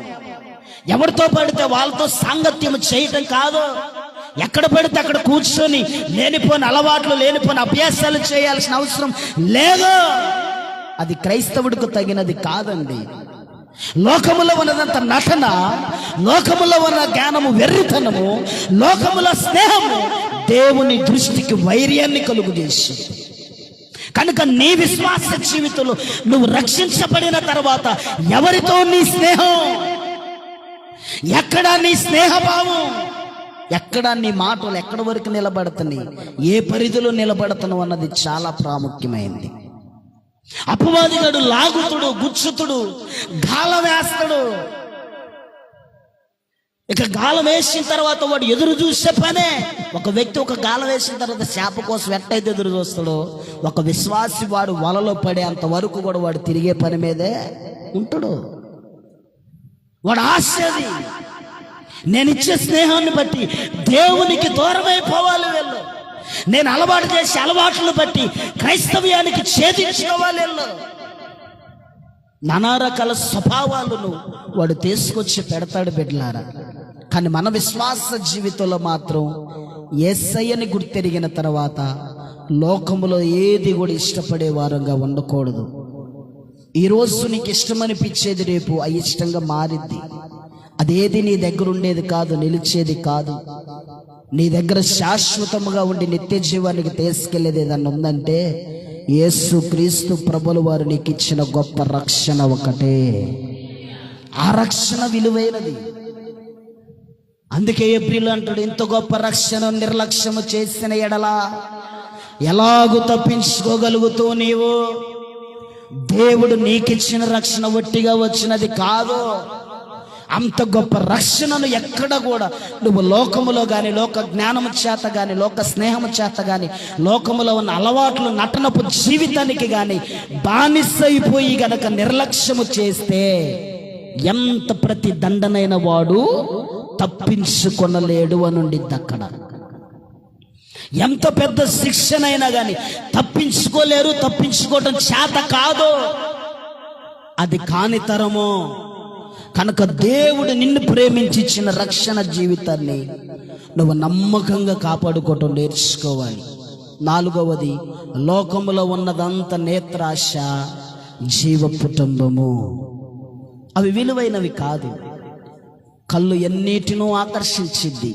ఎవరితో పడితే వాళ్ళతో సాంగత్యము చేయటం కాదు. ఎక్కడ పడితే అక్కడ కూర్చొని లేనిపోని అలవాట్లు, లేనిపోని అభ్యాసాలు చేయాల్సిన అవసరం లేదు. అది క్రైస్తవుడికి తగినది కాదండి. లోకములో ఉన్నదంత నటన, లోకములో ఉన్న జ్ఞానము వెర్రితనము, లోకముల స్నేహము దేవుని దృష్టికి వైర్యాన్ని కలుగజేసి. కనుక నీ విశ్వాస జీవితంలో నువ్వు రక్షించబడిన తర్వాత ఎవరితో నీ స్నేహం, ఎక్కడ నీ స్నేహభావం, ఎక్కడ నీ మాటలు ఎక్కడి వరకు నిలబడుతున్నాయి, ఏ పరిధిలో నిలబడుతున్నావు అన్నది చాలా ప్రాముఖ్యమైంది. అపవాదిగాడు లాగుతుడు, గుచ్చుతుడు, గాలం వేస్తాడు. ఇక గాలం వేసిన తర్వాత వాడు ఎదురు చూసే పనే. ఒక వ్యక్తి ఒక గాలం వేసిన తర్వాత చేప కోసం ఎట్టయితే ఎదురు చూస్తాడో, ఒక విశ్వాసి వాడు వలలో పడే అంత వరకు కూడా వాడు తిరిగే పని మీదే ఉంటాడు. వాడు ఆశది. నేను ఇచ్చే స్నేహాన్ని బట్టి దేవునికి దూరమైపోవాలి వీళ్ళు. నేను అలవాటు చేసే అలవాట్లను బట్టి క్రైస్తవ్యానికి ఛేదించుకోవాలి వీళ్ళు. నానా రకాల స్వభావాలను వాడు తీసుకొచ్చి పెడతాడు బిడ్డలారా. కానీ మన విశ్వాస జీవితంలో మాత్రం యేసయ్యని గుర్తెరిగిన తర్వాత లోకములో ఏది కూడా ఇష్టపడే వారంగా ఉండకూడదు. ఈరోజు నీకు ఇష్టమనిపించేది రేపు అయిష్టంగా మారిద్ది. అదేది నీ దగ్గర ఉండేది కాదు, నిలిచేది కాదు. నీ దగ్గర శాశ్వతముగా ఉండి నిత్య జీవానికి తీసుకెళ్లేది ఏదన్నా ఉందంటే యేసు క్రీస్తు ప్రభుల వారు నీకు ఇచ్చిన గొప్ప రక్షణ ఒకటే. ఆ రక్షణ విలువైనది. అందుకే ఏప్రిల్ అంటాడు, ఇంత గొప్ప రక్షణ నిర్లక్ష్యము చేసిన ఎడలా ఎలాగూ తప్పించుకోగలుగుతూ నీవు? దేవుడు నీకిచ్చిన రక్షణ ఒట్టిగా వచ్చినది కాదు. అంత గొప్ప రక్షణను ఎక్కడ కూడా నువ్వు లోకములో కానీ, లోక జ్ఞానము చేత కానీ, లోక స్నేహము చేత కానీ, లోకములో ఉన్న అలవాట్లు, నటనపు జీవితానికి కానీ బానిసైపోయి గనక నిర్లక్ష్యము చేస్తే ఎంత ప్రతి దండనైన వాడు తప్పించుకొనలేడు అని ఉండిద్ది అక్కడ. ఎంత పెద్ద శిక్షనైనా కానీ తప్పించుకోలేరు, తప్పించుకోవటం చేత కాదు, అది కాని తరము. కనుక దేవుడు నిన్ను ప్రేమించి ఇచ్చిన రక్షణ జీవితాన్ని నువ్వు నమ్మకంగా కాపాడుకోవటం నేర్చుకోవాలి. 4వది, లోకములో ఉన్నదంత నేత్రాశ, జీవ కుటుంబము. అవి విలువైనవి కాదు. కళ్ళు ఎన్నిటినో ఆకర్షించిద్ది.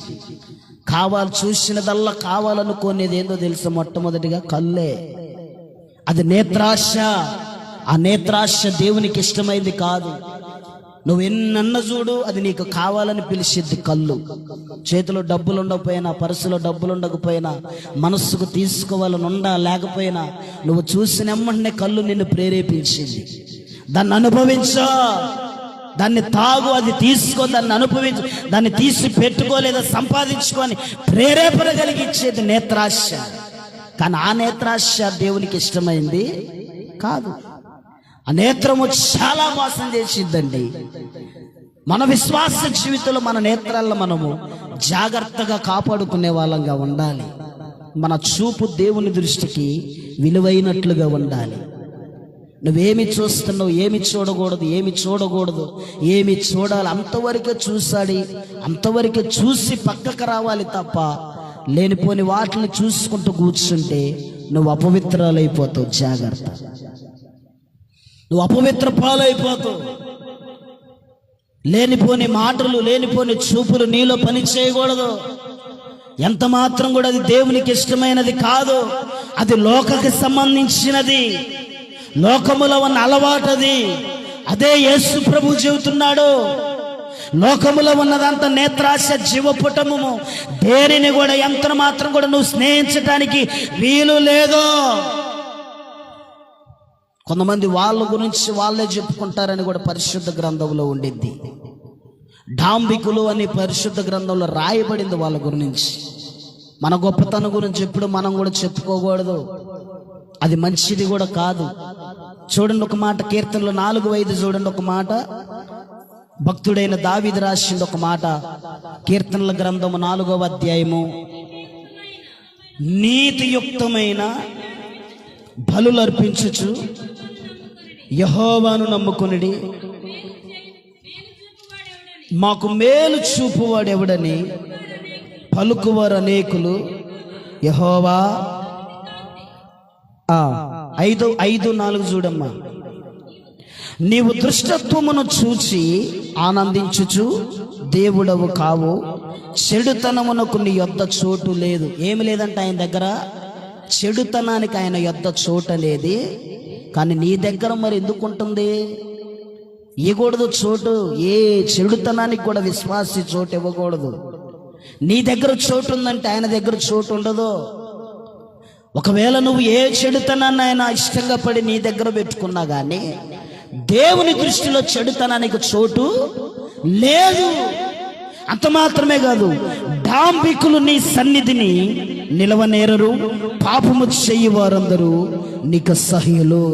చూసినదల్లా కావాలనుకునేది ఏందో తెలుసు? మొట్టమొదటిగా కళ్ళే. అది నేత్రాశ. ఆ నేత్రాశ దేవునికి ఇష్టమైంది కాదు. నువ్వు ఎన్నన్న చూడు, అది నీకు కావాలని పిలిచిద్ది కళ్ళు. చేతిలో డబ్బులు ఉండకపోయినా, పర్సులో డబ్బులు ఉండకపోయినా, మనస్సుకు తీసుకోవాలని లేకపోయినా నువ్వు చూసినమ్మనే కళ్ళు నిన్ను ప్రేరేపించింది. దాన్ని అనుభవించా, దాన్ని తాగు, అది తీసుకో, దాన్ని అనుభవించు, దాన్ని తీసి పెట్టుకో లేదా సంపాదించుకొని ప్రేరేపణ కలిగించేది నేత్రాశ. కానీ ఆ నేత్రాశ దేవునికి ఇష్టమైంది కాదు. ఆ నేత్రము చాలా మోసం చేసిద్దండి. మన విశ్వాస జీవితంలో మన నేత్రాలను మనము జాగ్రత్తగా కాపాడుకునే వాళ్ళంగా ఉండాలి. మన చూపు దేవుని దృష్టికి విలువైనట్లుగా ఉండాలి. నువ్వేమి చూస్తున్నావు, ఏమి చూడకూడదు, ఏమి చూడాలి అంతవరకే చూసాడి, అంతవరకే చూసి పక్కకు రావాలి తప్ప లేనిపోని వాటిని చూసుకుంటూ కూర్చుంటే నువ్వు అపవిత్రాలైపోతావు. జాగ్రత్త, నువ్వు అపవిత్ర పాలైపోతావు. లేనిపోని మాటలు, లేనిపోని చూపులు నీలో పని చేయకూడదు. ఎంత మాత్రం కూడా అది దేవునికి ఇష్టమైనది కాదు. అది లోకకి సంబంధించినది, లోకములో ఉన్న అలవాటది. అదే యేసు ప్రభు చెబుతున్నాడు, లోకములో ఉన్నదంతా నేత్రాశ, జీవపుటము. దేనిని కూడా ఎంత మాత్రం కూడా నువ్వు స్నేహించటానికి వీలు లేదు. కొంతమంది వాళ్ళ గురించి వాళ్ళే చెప్పుకుంటారని కూడా పరిశుద్ధ గ్రంథంలో ఉండింది. డాంబికులు అని పరిశుద్ధ గ్రంథంలో రాయబడింది వాళ్ళ గురించి. మన గొప్పతనం గురించి ఎప్పుడు మనం కూడా చెప్పుకోకూడదు, అది మంచిది కూడా కాదు. చూడండి ఒక మాట, కీర్తనలు 4:5 చూడండి ఒక మాట, భక్తుడైన దావీదు రాసింది ఒక మాట. కీర్తనల గ్రంథము 4వ అధ్యాయము, నీతియుక్తమైన బలులు అర్పించుచు యెహోవాను నమ్ముకొనిడి, మాకు మేలు చూపువాడెవడని పలుకువారు అనేకులు. యెహోవా 5:4 చూడమ్మా. నీవు దృష్టత్వమును చూచి ఆనందించుచు దేవుడవు కావు, చెడుతనమునకు నీ యొద్ద చోటు లేదు. ఏమి లేదంటే ఆయన దగ్గర చెడుతనానికి ఆయన యొద్ద చోటు అనేది. కానీ నీ దగ్గర మరి ఎందుకు ఉంటుంది? ఇవ్వకూడదు చోటు, ఏ చెడుతనానికి కూడా విశ్వాసి చోటు ఇవ్వకూడదు. నీ దగ్గర చోటు ఉందంటే ఆయన దగ్గర చోటు ఉండదు. ఒకవేళ నువ్వు ఏ చెడుతనాన్ని ఆయన ఇష్టంగా పడి నీ దగ్గర పెట్టుకున్నా కానీ దేవుని దృష్టిలో చెడుతనానికి చోటు లేదు. అంత మాత్రమే కాదు, డాంబికులు నీ సన్నిధిని నిలవనేరరు, పాపము చెయ్యి వారందరూ నీకు అసహ్యులు.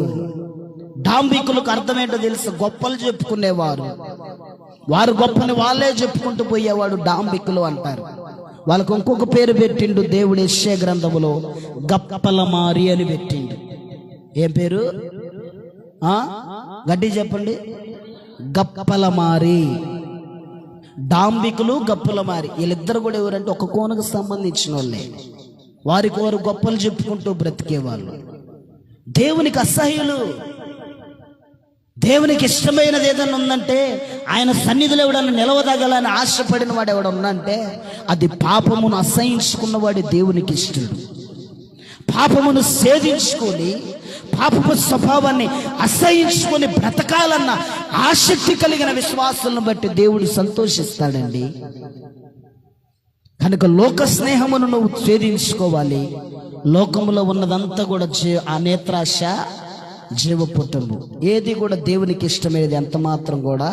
డాంబికులకు అర్థమేంటో తెలుసు? గొప్పలు చెప్పుకునేవారు, వారు గొప్పని వాళ్ళే చెప్పుకుంటూ పోయేవాడు డాంబికులు అంటారు. వాళ్ళకు ఇంకొక పేరు పెట్టిండు దేవుడు యెషయా గ్రంథములో, గప్పలమారి అని పెట్టిండు. ఏం పేరు? గట్టి చెప్పండి. గప్పలమారి. డాంబికులు, గప్పలమారి, వీళ్ళిద్దరు కూడా ఎవరంటే ఒక కోనకు సంబంధించిన వాళ్ళే. వారికి వారు గొప్పలు చెప్పుకుంటూ బ్రతికేవాళ్ళు. దేవునికి అసహ్యులు. దేవునికి ఇష్టమైనది ఏదైనా ఉందంటే, ఆయన సన్నిధిలో ఎవడన్నా నిలవదగలని ఆశపడిన వాడు ఎవడ ఉందంటే అది పాపమును అసహించుకున్నవాడు దేవునికి ఇష్టడు. పాపమును సేధించుకొని, పాపపు స్వభావాన్ని అసహించుకొని బ్రతకాలన్న ఆసక్తి కలిగిన విశ్వాసాలను బట్టి దేవుడు సంతోషిస్తాడండి. కనుక లోక స్నేహమును నువ్వు ఛేదించుకోవాలి. లోకములో ఉన్నదంతా కూడా ఆ నేత్రాశ, జీవపుటము, ఏది కూడా దేవునికి ఇష్టమైనది ఎంత మాత్రం కూడా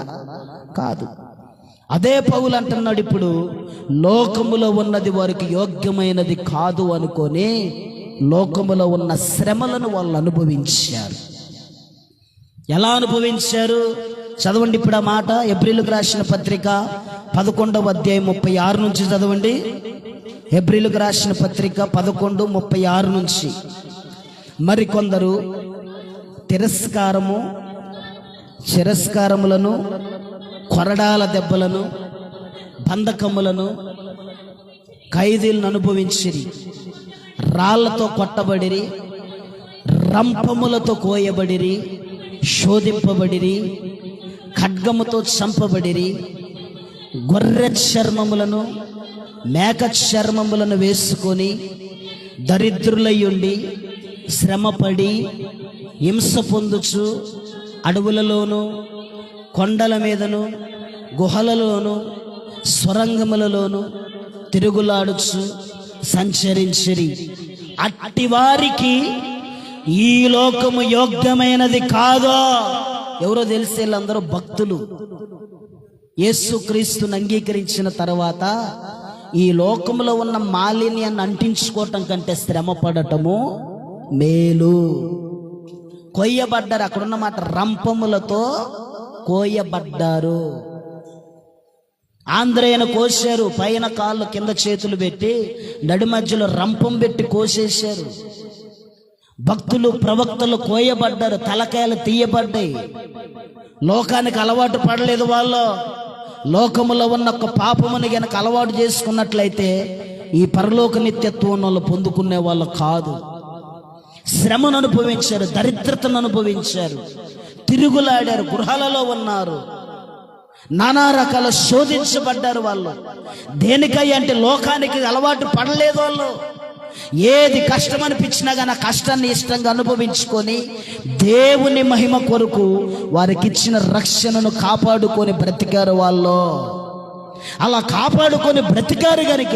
కాదు. అదే పౌలు అంటున్నాడు, ఇప్పుడు లోకములో ఉన్నది వారికి యోగ్యమైనది కాదు అనుకొని లోకములో ఉన్న శ్రమలను వాళ్ళు అనుభవించారు. ఎలా అనుభవించారు? చదవండి ఇప్పుడు ఆ మాట. హెబ్రీయులకు రాసిన పత్రిక 11వ అధ్యాయం 36 నుంచి చదవండి. హెబ్రీయులకు రాసిన పత్రిక 11:36 నుంచి. మరికొందరు తిరస్కారములను, కొరడాల దెబ్బలను, బంధకములను, ఖైదీలను అనుభవించిరి. రాళ్లతో కొట్టబడిరి, రంపములతో కోయబడిరి, శోధింపబడిరి, ఖడ్గముతో చంపబడిరి. గొర్రె చర్మములను, మేక చర్మములను వేసుకొని దరిద్రులయ్యుండి శ్రమపడి హింస పొందుచు అడవులలోను, కొండల మీదను, గుహలలోను, స్వరంగములలోను తిరుగులాడుచు సంచరించిరి. అట్టి వారికి ఈ లోకము యోగ్యమైనది కాదో. ఎవరో తెలిసే వీళ్ళందరూ భక్తులు. యేసుక్రీస్తుని అంగీకరించిన తర్వాత ఈ లోకంలో ఉన్న మాలిన్యాన్ని అంటించుకోవటం కంటే శ్రమ పడటము మేలు. కొయ్యబడ్డారు. అక్కడున్న మాట రంపములతో కోయబడ్డారు. ఆంధ్రేయను కోసారు. పైన కాళ్ళు కింద చేతులు పెట్టి నడి మధ్యలో రంపం పెట్టి కోసేశారు. భక్తులు, ప్రవక్తలు కోయబడ్డారు. తలకాయలు తీయబడ్డాయి. లోకానికి అలవాటు పడలేదు వాళ్ళు. లోకములో ఉన్న ఒక పాపముని గనక అలవాటు చేసుకున్నట్లయితే ఈ పరలోక నిత్యత్వం వాళ్ళు పొందుకునే వాళ్ళు కాదు. శ్రమను అనుభవించారు, దరిద్రతను అనుభవించారు, తిరుగులాడారు, గృహాలలో ఉన్నారు, నానా రకాల శోధించబడ్డారు. వాళ్ళు దేనికై అంటే లోకానికి అలవాటు పడలేదు. వాళ్ళు ఏది కష్టం అనిపించినా కానీ ఆ కష్టాన్ని ఇష్టంగా అనుభవించుకొని దేవుని మహిమ కొరకు వారికి ఇచ్చిన రక్షణను కాపాడుకొని బ్రతికారు. వాళ్ళు అలా కాపాడుకొని బ్రతికారు కనుక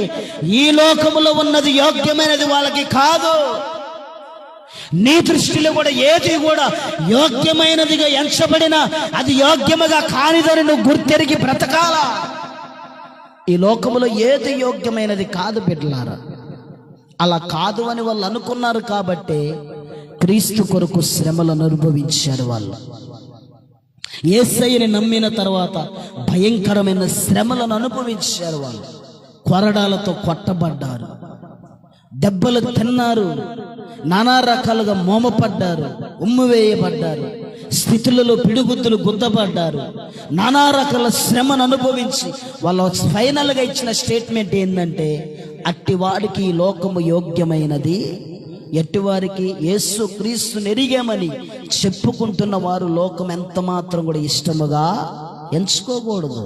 ఈ లోకములో ఉన్నది యోగ్యమైనది వాళ్ళకి కాదు. నీ దృష్టిలో కూడా ఏది కూడా యోగ్యమైనదిగా ఎంచబడినా అది యోగ్యముగా కానిదని నువ్వు గుర్తెరిగి బ్రతకాలా. ఈ లోకములో ఏది యోగ్యమైనది కాదు బిడ్డలారా. అలా కాదు అని వాళ్ళు అనుకున్నారు కాబట్టే క్రీస్తు కొరకు శ్రమలను అనుభవించారు. వాళ్ళు యేసయ్యని నమ్మిన తర్వాత భయంకరమైన శ్రమలను అనుభవించారు. వాళ్ళు కొరడాలతో కొట్టబడ్డారు, దెబ్బలు తిన్నారు, నానా రకాలుగా మోమపడ్డారు, ఉమ్మివేయబడ్డారు, స్థితులలో పిడుగుద్దులు గుద్దబడ్డారు, నానా రకాల శ్రమను అనుభవించి వాళ్ళ ఫైనల్గా ఇచ్చిన స్టేట్మెంట్ ఏంటంటే, అట్టివాడికి ఈ లోకము యోగ్యమైనది, ఎట్టివారికి యేసు క్రీస్తుని ఎరిగామని చెప్పుకుంటున్న వారు లోకం ఎంత మాత్రం కూడా ఇష్టముగా ఎంచుకోకూడదు.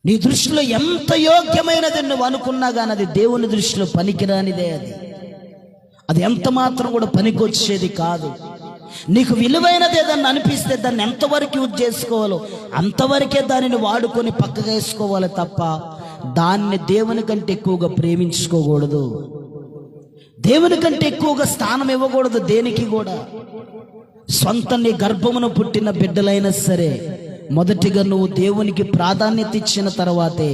నీ దృష్టిలో ఎంత యోగ్యమైనది నువ్వు అనుకున్నా కానీ అది దేవుని దృష్టిలో పనికిరానిదే. అది ఎంత మాత్రం కూడా పనికొచ్చేది కాదు. నీకు విలువైనది ఏదన్నా అనిపిస్తే దాన్ని ఎంతవరకు యూజ్ చేసుకోవాలో అంతవరకే దానిని వాడుకొని పక్కగా వేసుకోవాలి తప్ప దాన్ని దేవుని కంటే ఎక్కువగా ప్రేమించుకోకూడదు, దేవుని కంటే ఎక్కువగా స్థానం ఇవ్వకూడదు దేనికి కూడా. సొంత నీ గర్భమును పుట్టిన బిడ్డలైనా సరే మొదటిగా నువ్వు దేవునికి ప్రాధాన్యత ఇచ్చిన తర్వాతే,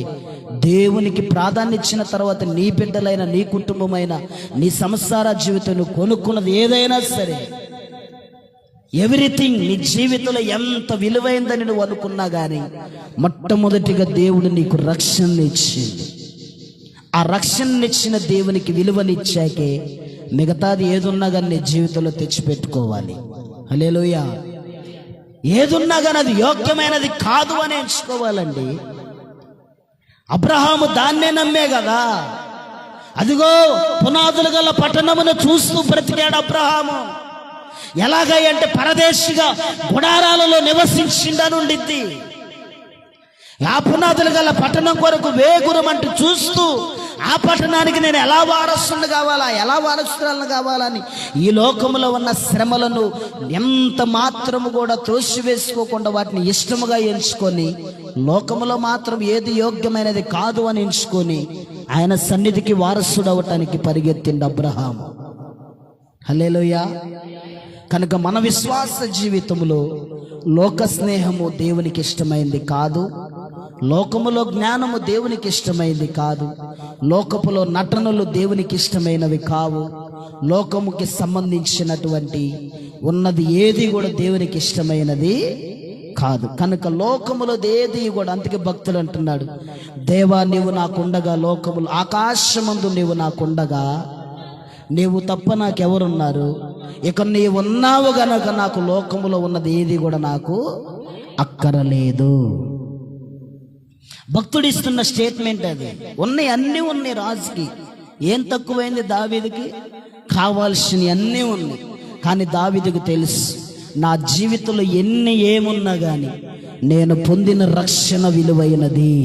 దేవునికి ప్రాధాన్యత ఇచ్చిన తర్వాత నీ బిడ్డలైన, నీ కుటుంబమైన, నీ సంసార జీవితం నువ్వు కొనుక్కున్నది ఏదైనా సరే, ఎవ్రీథింగ్ నీ జీవితంలో ఎంత విలువైందని నువ్వు అనుకున్నా కానీ మొట్టమొదటిగా దేవుడు నీకు రక్షణ ఇచ్చింది. ఆ రక్షణనిచ్చిన దేవునికి విలువనిచ్చాకే మిగతాది ఏదున్నా కానీ నీ జీవితంలో తెచ్చిపెట్టుకోవాలి. హల్లెలూయా. ఏదున్నా కానీ అది యోగ్యమైనది కాదు అని ఎంచుకోవాలండి. అబ్రహాము దాన్నే నమ్మే కదా. అదిగో పునాదులు గల పట్టణమును చూస్తూ బ్రతికాడు అబ్రహాము. ఎలాగంటే పరదేశిగా గుడారాలలో నివసించిండనుండిద్ది. ఆ పునాదులు గల పట్టణం కొరకు వేగురమంటూ చూస్తూ ఆ పట్టణానికి నేను ఎలా వారసుని కావాలా, ఎలా వారసురాలను కావాలని ఈ లోకంలో ఉన్న శ్రమలను ఎంత మాత్రము కూడా త్రోసివేసుకోకుండా వాటిని ఇష్టముగా ఎంచుకొని లోకములో మాత్రం ఏది యోగ్యమైనది కాదు అని ఎంచుకొని ఆయన సన్నిధికి వారసుడు అవటానికి పరిగెత్తిండు అబ్రహాము. హల్లెలూయా. కనుక మన విశ్వాస జీవితంలో లోక స్నేహము దేవునికి ఇష్టమైంది కాదు, లోకములో జ్ఞానము దేవునికి ఇష్టమైంది కాదు, లోకములో నటనలు దేవునికి ఇష్టమైనవి కావు, లోకముకి సంబంధించినటువంటి ఉన్నది ఏది కూడా దేవునికి ఇష్టమైనది కాదు. కనుక లోకములో ఏది కూడా, అందుకే భక్తులు అంటున్నాడు, దేవా నీవు నాకుండగా లోకములు ఆకాశమందు నీవు నాకుండగా నీవు తప్ప నాకెవరున్నారు, ఇక నీవు ఉన్నావు గనక నాకు లోకములో ఉన్నది ఏది కూడా నాకు అక్కరలేదు. భక్తుడు ఇస్తున్న స్టేట్మెంట్ అది. ఉన్నాయి, అన్నీ ఉన్నాయి. రాజుకి ఏం తక్కువైంది? దావీదుకి కావాల్సినవి అన్నీ ఉన్నాయి. కానీ దావీదుకు తెలుసు, నా జీవితంలో ఏమున్నా కానీ నేను పొందిన రక్షణ విలువైనది.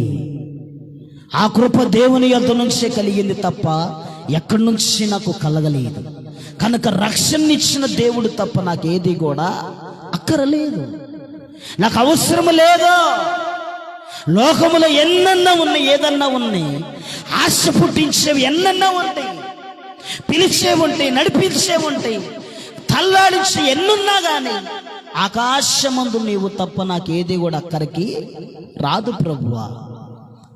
ఆ కృప దేవుని యొద్ద నుంచే కలిగింది తప్ప ఎక్కడి నుంచి నాకు కలగలేదు. కనుక రక్షణ ఇచ్చిన దేవుడు తప్ప నాకు ఏది కూడా అక్కరలేదు, నాకు అవసరం లేదు. లోకములో ఎన్నన్నా ఉన్నాయి, ఏదన్నా ఉన్నాయి, ఆశ పుట్టించేవి ఎన్నన్నా ఉంటాయి, పిలిచేవి ఉంటాయి, నడిపించేవి ఉంటాయి, తల్లాడించే ఎన్నున్నా కానీ ఆకాశమందు నీవు తప్ప నాకేది కూడా అక్కడికి రాదు ప్రభువా.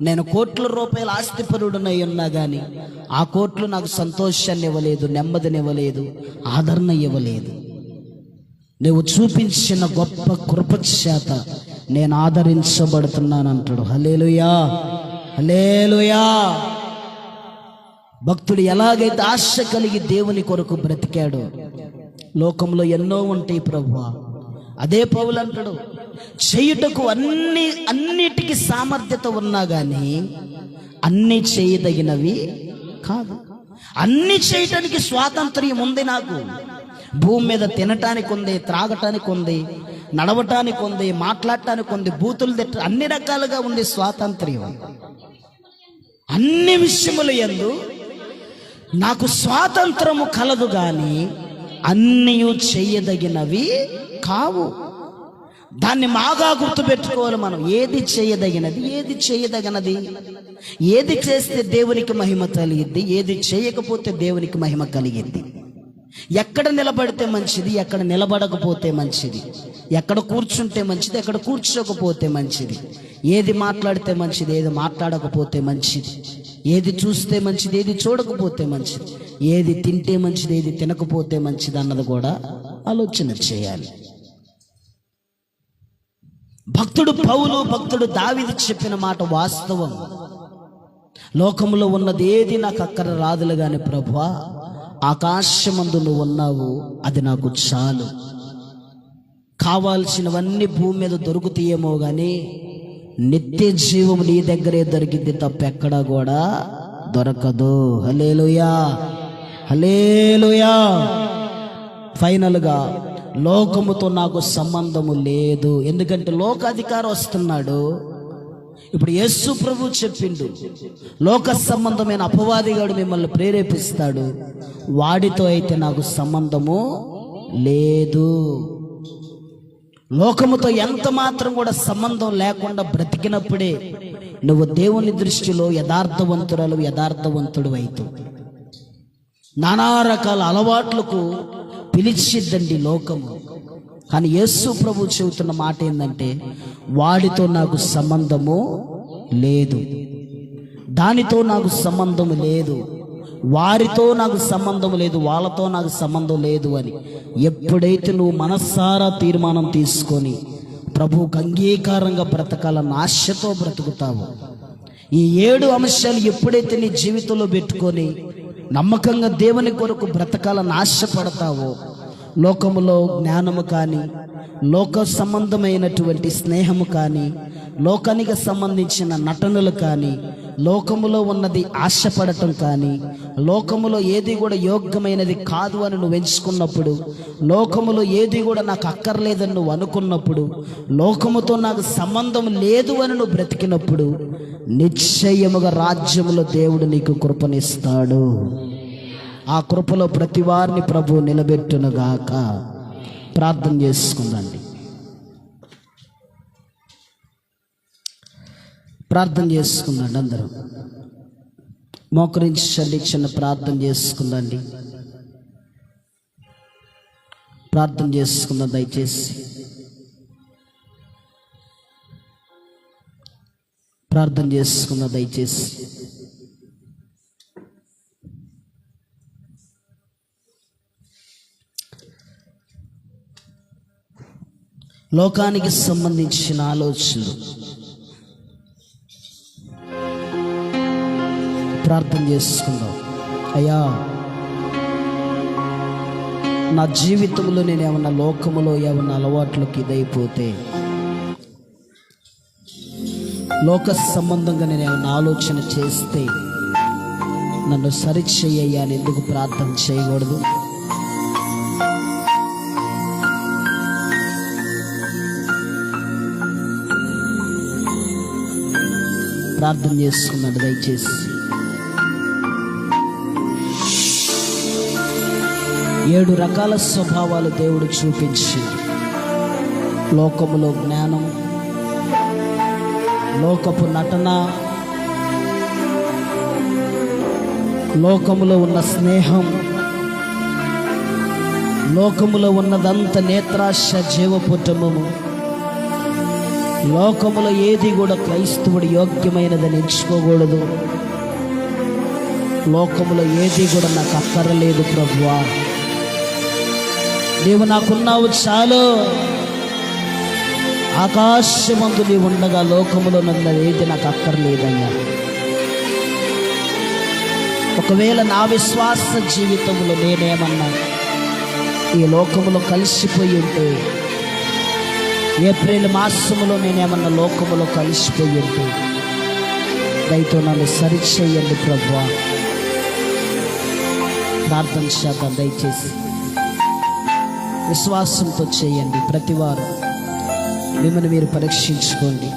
నేను కోట్ల రూపాయల ఆస్తిపరుడునై ఉన్నా కానీ ఆ కోట్లు నాకు సంతోషాన్ని ఇవ్వలేదు, నెమ్మదినివ్వలేదు, ఆదరణ ఇవ్వలేదు. నువ్వు చూపించిన గొప్ప కృప చేత నేను ఆదరించబడుతున్నాను అంటాడు. హల్లెలూయా, హల్లెలూయా. భక్తుడు ఎలాగైతే ఆశ కలిగి దేవుని కొరకు బ్రతికాడో, లోకంలో ఎన్నో ఉంటాయి ప్రభువా. అదే పౌలు అంటాడు, చేయుటకు అన్నిటికీ సామర్థ్యత ఉన్నా కానీ అన్ని చేయదగినవి కాదు. అన్ని చేయటానికి స్వాతంత్ర్యం ఉంది నాకు. భూమి మీద తినటానికి ఉంది, త్రాగటానికి ఉంది, నడవటానికి ఉంది, మాట్లాడటానికి ఉంది, బూతులు తిట్ట, అన్ని రకాలుగా ఉంది స్వాతంత్ర్యం. అన్ని విషయముల యందు నాకు స్వాతంత్రము కలదు కానీ అన్నీ చేయదగినవి కావు. దాన్ని బాగా గుర్తుపెట్టుకోవాలి మనం. ఏది చేయదగినది, ఏది చేయదగినది, ఏది చేస్తే దేవునికి మహిమ కలిగిద్ది, ఏది చేయకపోతే దేవునికి మహిమ కలిగిద్ది. ఎక్కడ నిలబడితే మంచిది, ఎక్కడ నిలబడకపోతే మంచిది, ఎక్కడ కూర్చుంటే మంచిది, ఎక్కడ కూర్చోకపోతే మంచిది, ఏది మాట్లాడితే మంచిది, ఏది మాట్లాడకపోతే మంచిది. ఏది చూస్తే మంచిది, ఏది చూడకపోతే మంచిది, ఏది తింటే మంచిది, ఏది తినకపోతే మంచిది అన్నది కూడా ఆలోచన చేయాలి. భక్తుడు పౌలు, భక్తుడు దావీదు చెప్పిన మాట వాస్తవం. లోకంలో ఉన్నది ఏది నాకు అక్కర రాదులు గాని ప్రభువా, ఆకాశమందు నువ్వు ఉన్నావు, అది నాకు చాలు. కావాల్సినవన్నీ భూమి మీద దొరుకుతాయేమో గాని నిత్య జీవం నీ దగ్గరే దొరికింది తప్ప ఎక్కడా కూడా దొరకదు. హల్లెలూయా, హల్లెలూయా. ఫైనల్గా లోకముతో నాకు సంబంధము లేదు, ఎందుకంటే లోకాధికారం వస్తున్నాడు. ఇప్పుడు యేసు ప్రభు చెప్పిండు, లోక సంబంధమైన అపవాదిగాడు మిమ్మల్ని ప్రేరేపిస్తాడు, వాడితో అయితే నాకు సంబంధము లేదు. లోకముతో ఎంత మాత్రం కూడా సంబంధం లేకుండా బ్రతికినప్పుడే నువ్వు దేవుని దృష్టిలో యథార్థవంతురాలు, యథార్థవంతుడు అవుతావు. నానా రకాల అలవాట్లకు పిలిచిద్దండి లోకము. కానీ యేసు ప్రభు చెబుతున్న మాట ఏంటంటే, వాడితో నాకు సంబంధము లేదు, దానితో నాకు సంబంధం లేదు, వారితో నాకు సంబంధం లేదు, వాళ్ళతో నాకు సంబంధం లేదు అని ఎప్పుడైతే నువ్వు మనస్సారా తీర్మానం తీసుకొని ప్రభువుకు అంగీకారంగా బ్రతకాలన్న ఆశతో బ్రతుకుతావు, ఈ 7 అంశాలు ఎప్పుడైతే నీ జీవితంలో పెట్టుకొని నమ్మకంగా దేవుని కొరకు బ్రతకాలని ఆశపడతావో, లోకములో జ్ఞానము కానీ, లోక సంబంధమైనటువంటి స్నేహము కానీ, లోకానికి సంబంధించిన నటనలు కానీ, లోకములో ఉన్నది ఆశపడటం కానీ, లోకములో ఏది కూడా యోగ్యమైనది కాదు అని నువ్వు ఎంచుకున్నప్పుడు, లోకములో ఏది కూడా నాకు అక్కర్లేదని నువ్వు అనుకున్నప్పుడు, లోకముతో నాకు సంబంధం లేదు అని నువ్వు బ్రతికినప్పుడు, నిశ్చయముగా రాజ్యములో దేవుడు నీకు కృపనిస్తాడు. ఆ కృపలో ప్రతి వారిని ప్రభు నిలబెట్టునుగాక. ప్రార్థన చేసుకుందండి, ప్రార్థన చేసుకుందండి. అందరూ మోకరించండి, చిన్న ప్రార్థన చేసుకుందండి, ప్రార్థన చేసుకుందాం. దయచేసి ప్రార్థన చేసుకుందాం. దయచేసి లోకానికి సంబంధించిన ఆలోచనలు ప్రార్థన చేసుకుందాం. అయ్యా, నా జీవితంలో నేను ఏమన్నా లోకములో ఏమన్నా అలవాట్లకి ఇదైపోతే, లోక సంబంధంగా నేను ఏమన్నా ఆలోచన చేస్తే నన్ను సరిచేయ్యా అని ఎందుకు ప్రార్థన చేయకూడదు? ప్రార్థన చేసుకున్నాడు. దయచేసి 7 రకాల స్వభావాలు దేవుడు చూపించి, లోకములో జ్ఞానం, లోకపు నటన, లోకములో ఉన్న స్నేహం, లోకములో ఉన్నదంత నేత్రాశ, జీవపుటమము, లోకములో ఏది కూడా క్రైస్తవుడు యోగ్యమైనదని ఎంచుకోకూడదు. లోకములో ఏది కూడా నాకు అక్కర్లేదు ప్రభువా, నీవు నాకున్నావు చాలు. ఆకాశమందు నీవు ఉండగా లోకములో నన్ను ఏది నాకు అక్కర్లేదయ్యా. ఒకవేళ నా విశ్వాస జీవితంలో నేనేమన్నా ఈ లోకములో కలిసిపోయి ఉంటే, ఏప్రిల్ మాసములో నేనేమన్నా లోకములో కలిసిపోయి ఉంటే, దయతో నన్ను సరిచేయండి ప్రభువా. ప్రార్థన చేద్దాం. దయచేసి విశ్వాసంతో చేయండి. ప్రతివారు మిమ్మల్ని మీరు పరీక్షించుకోండి.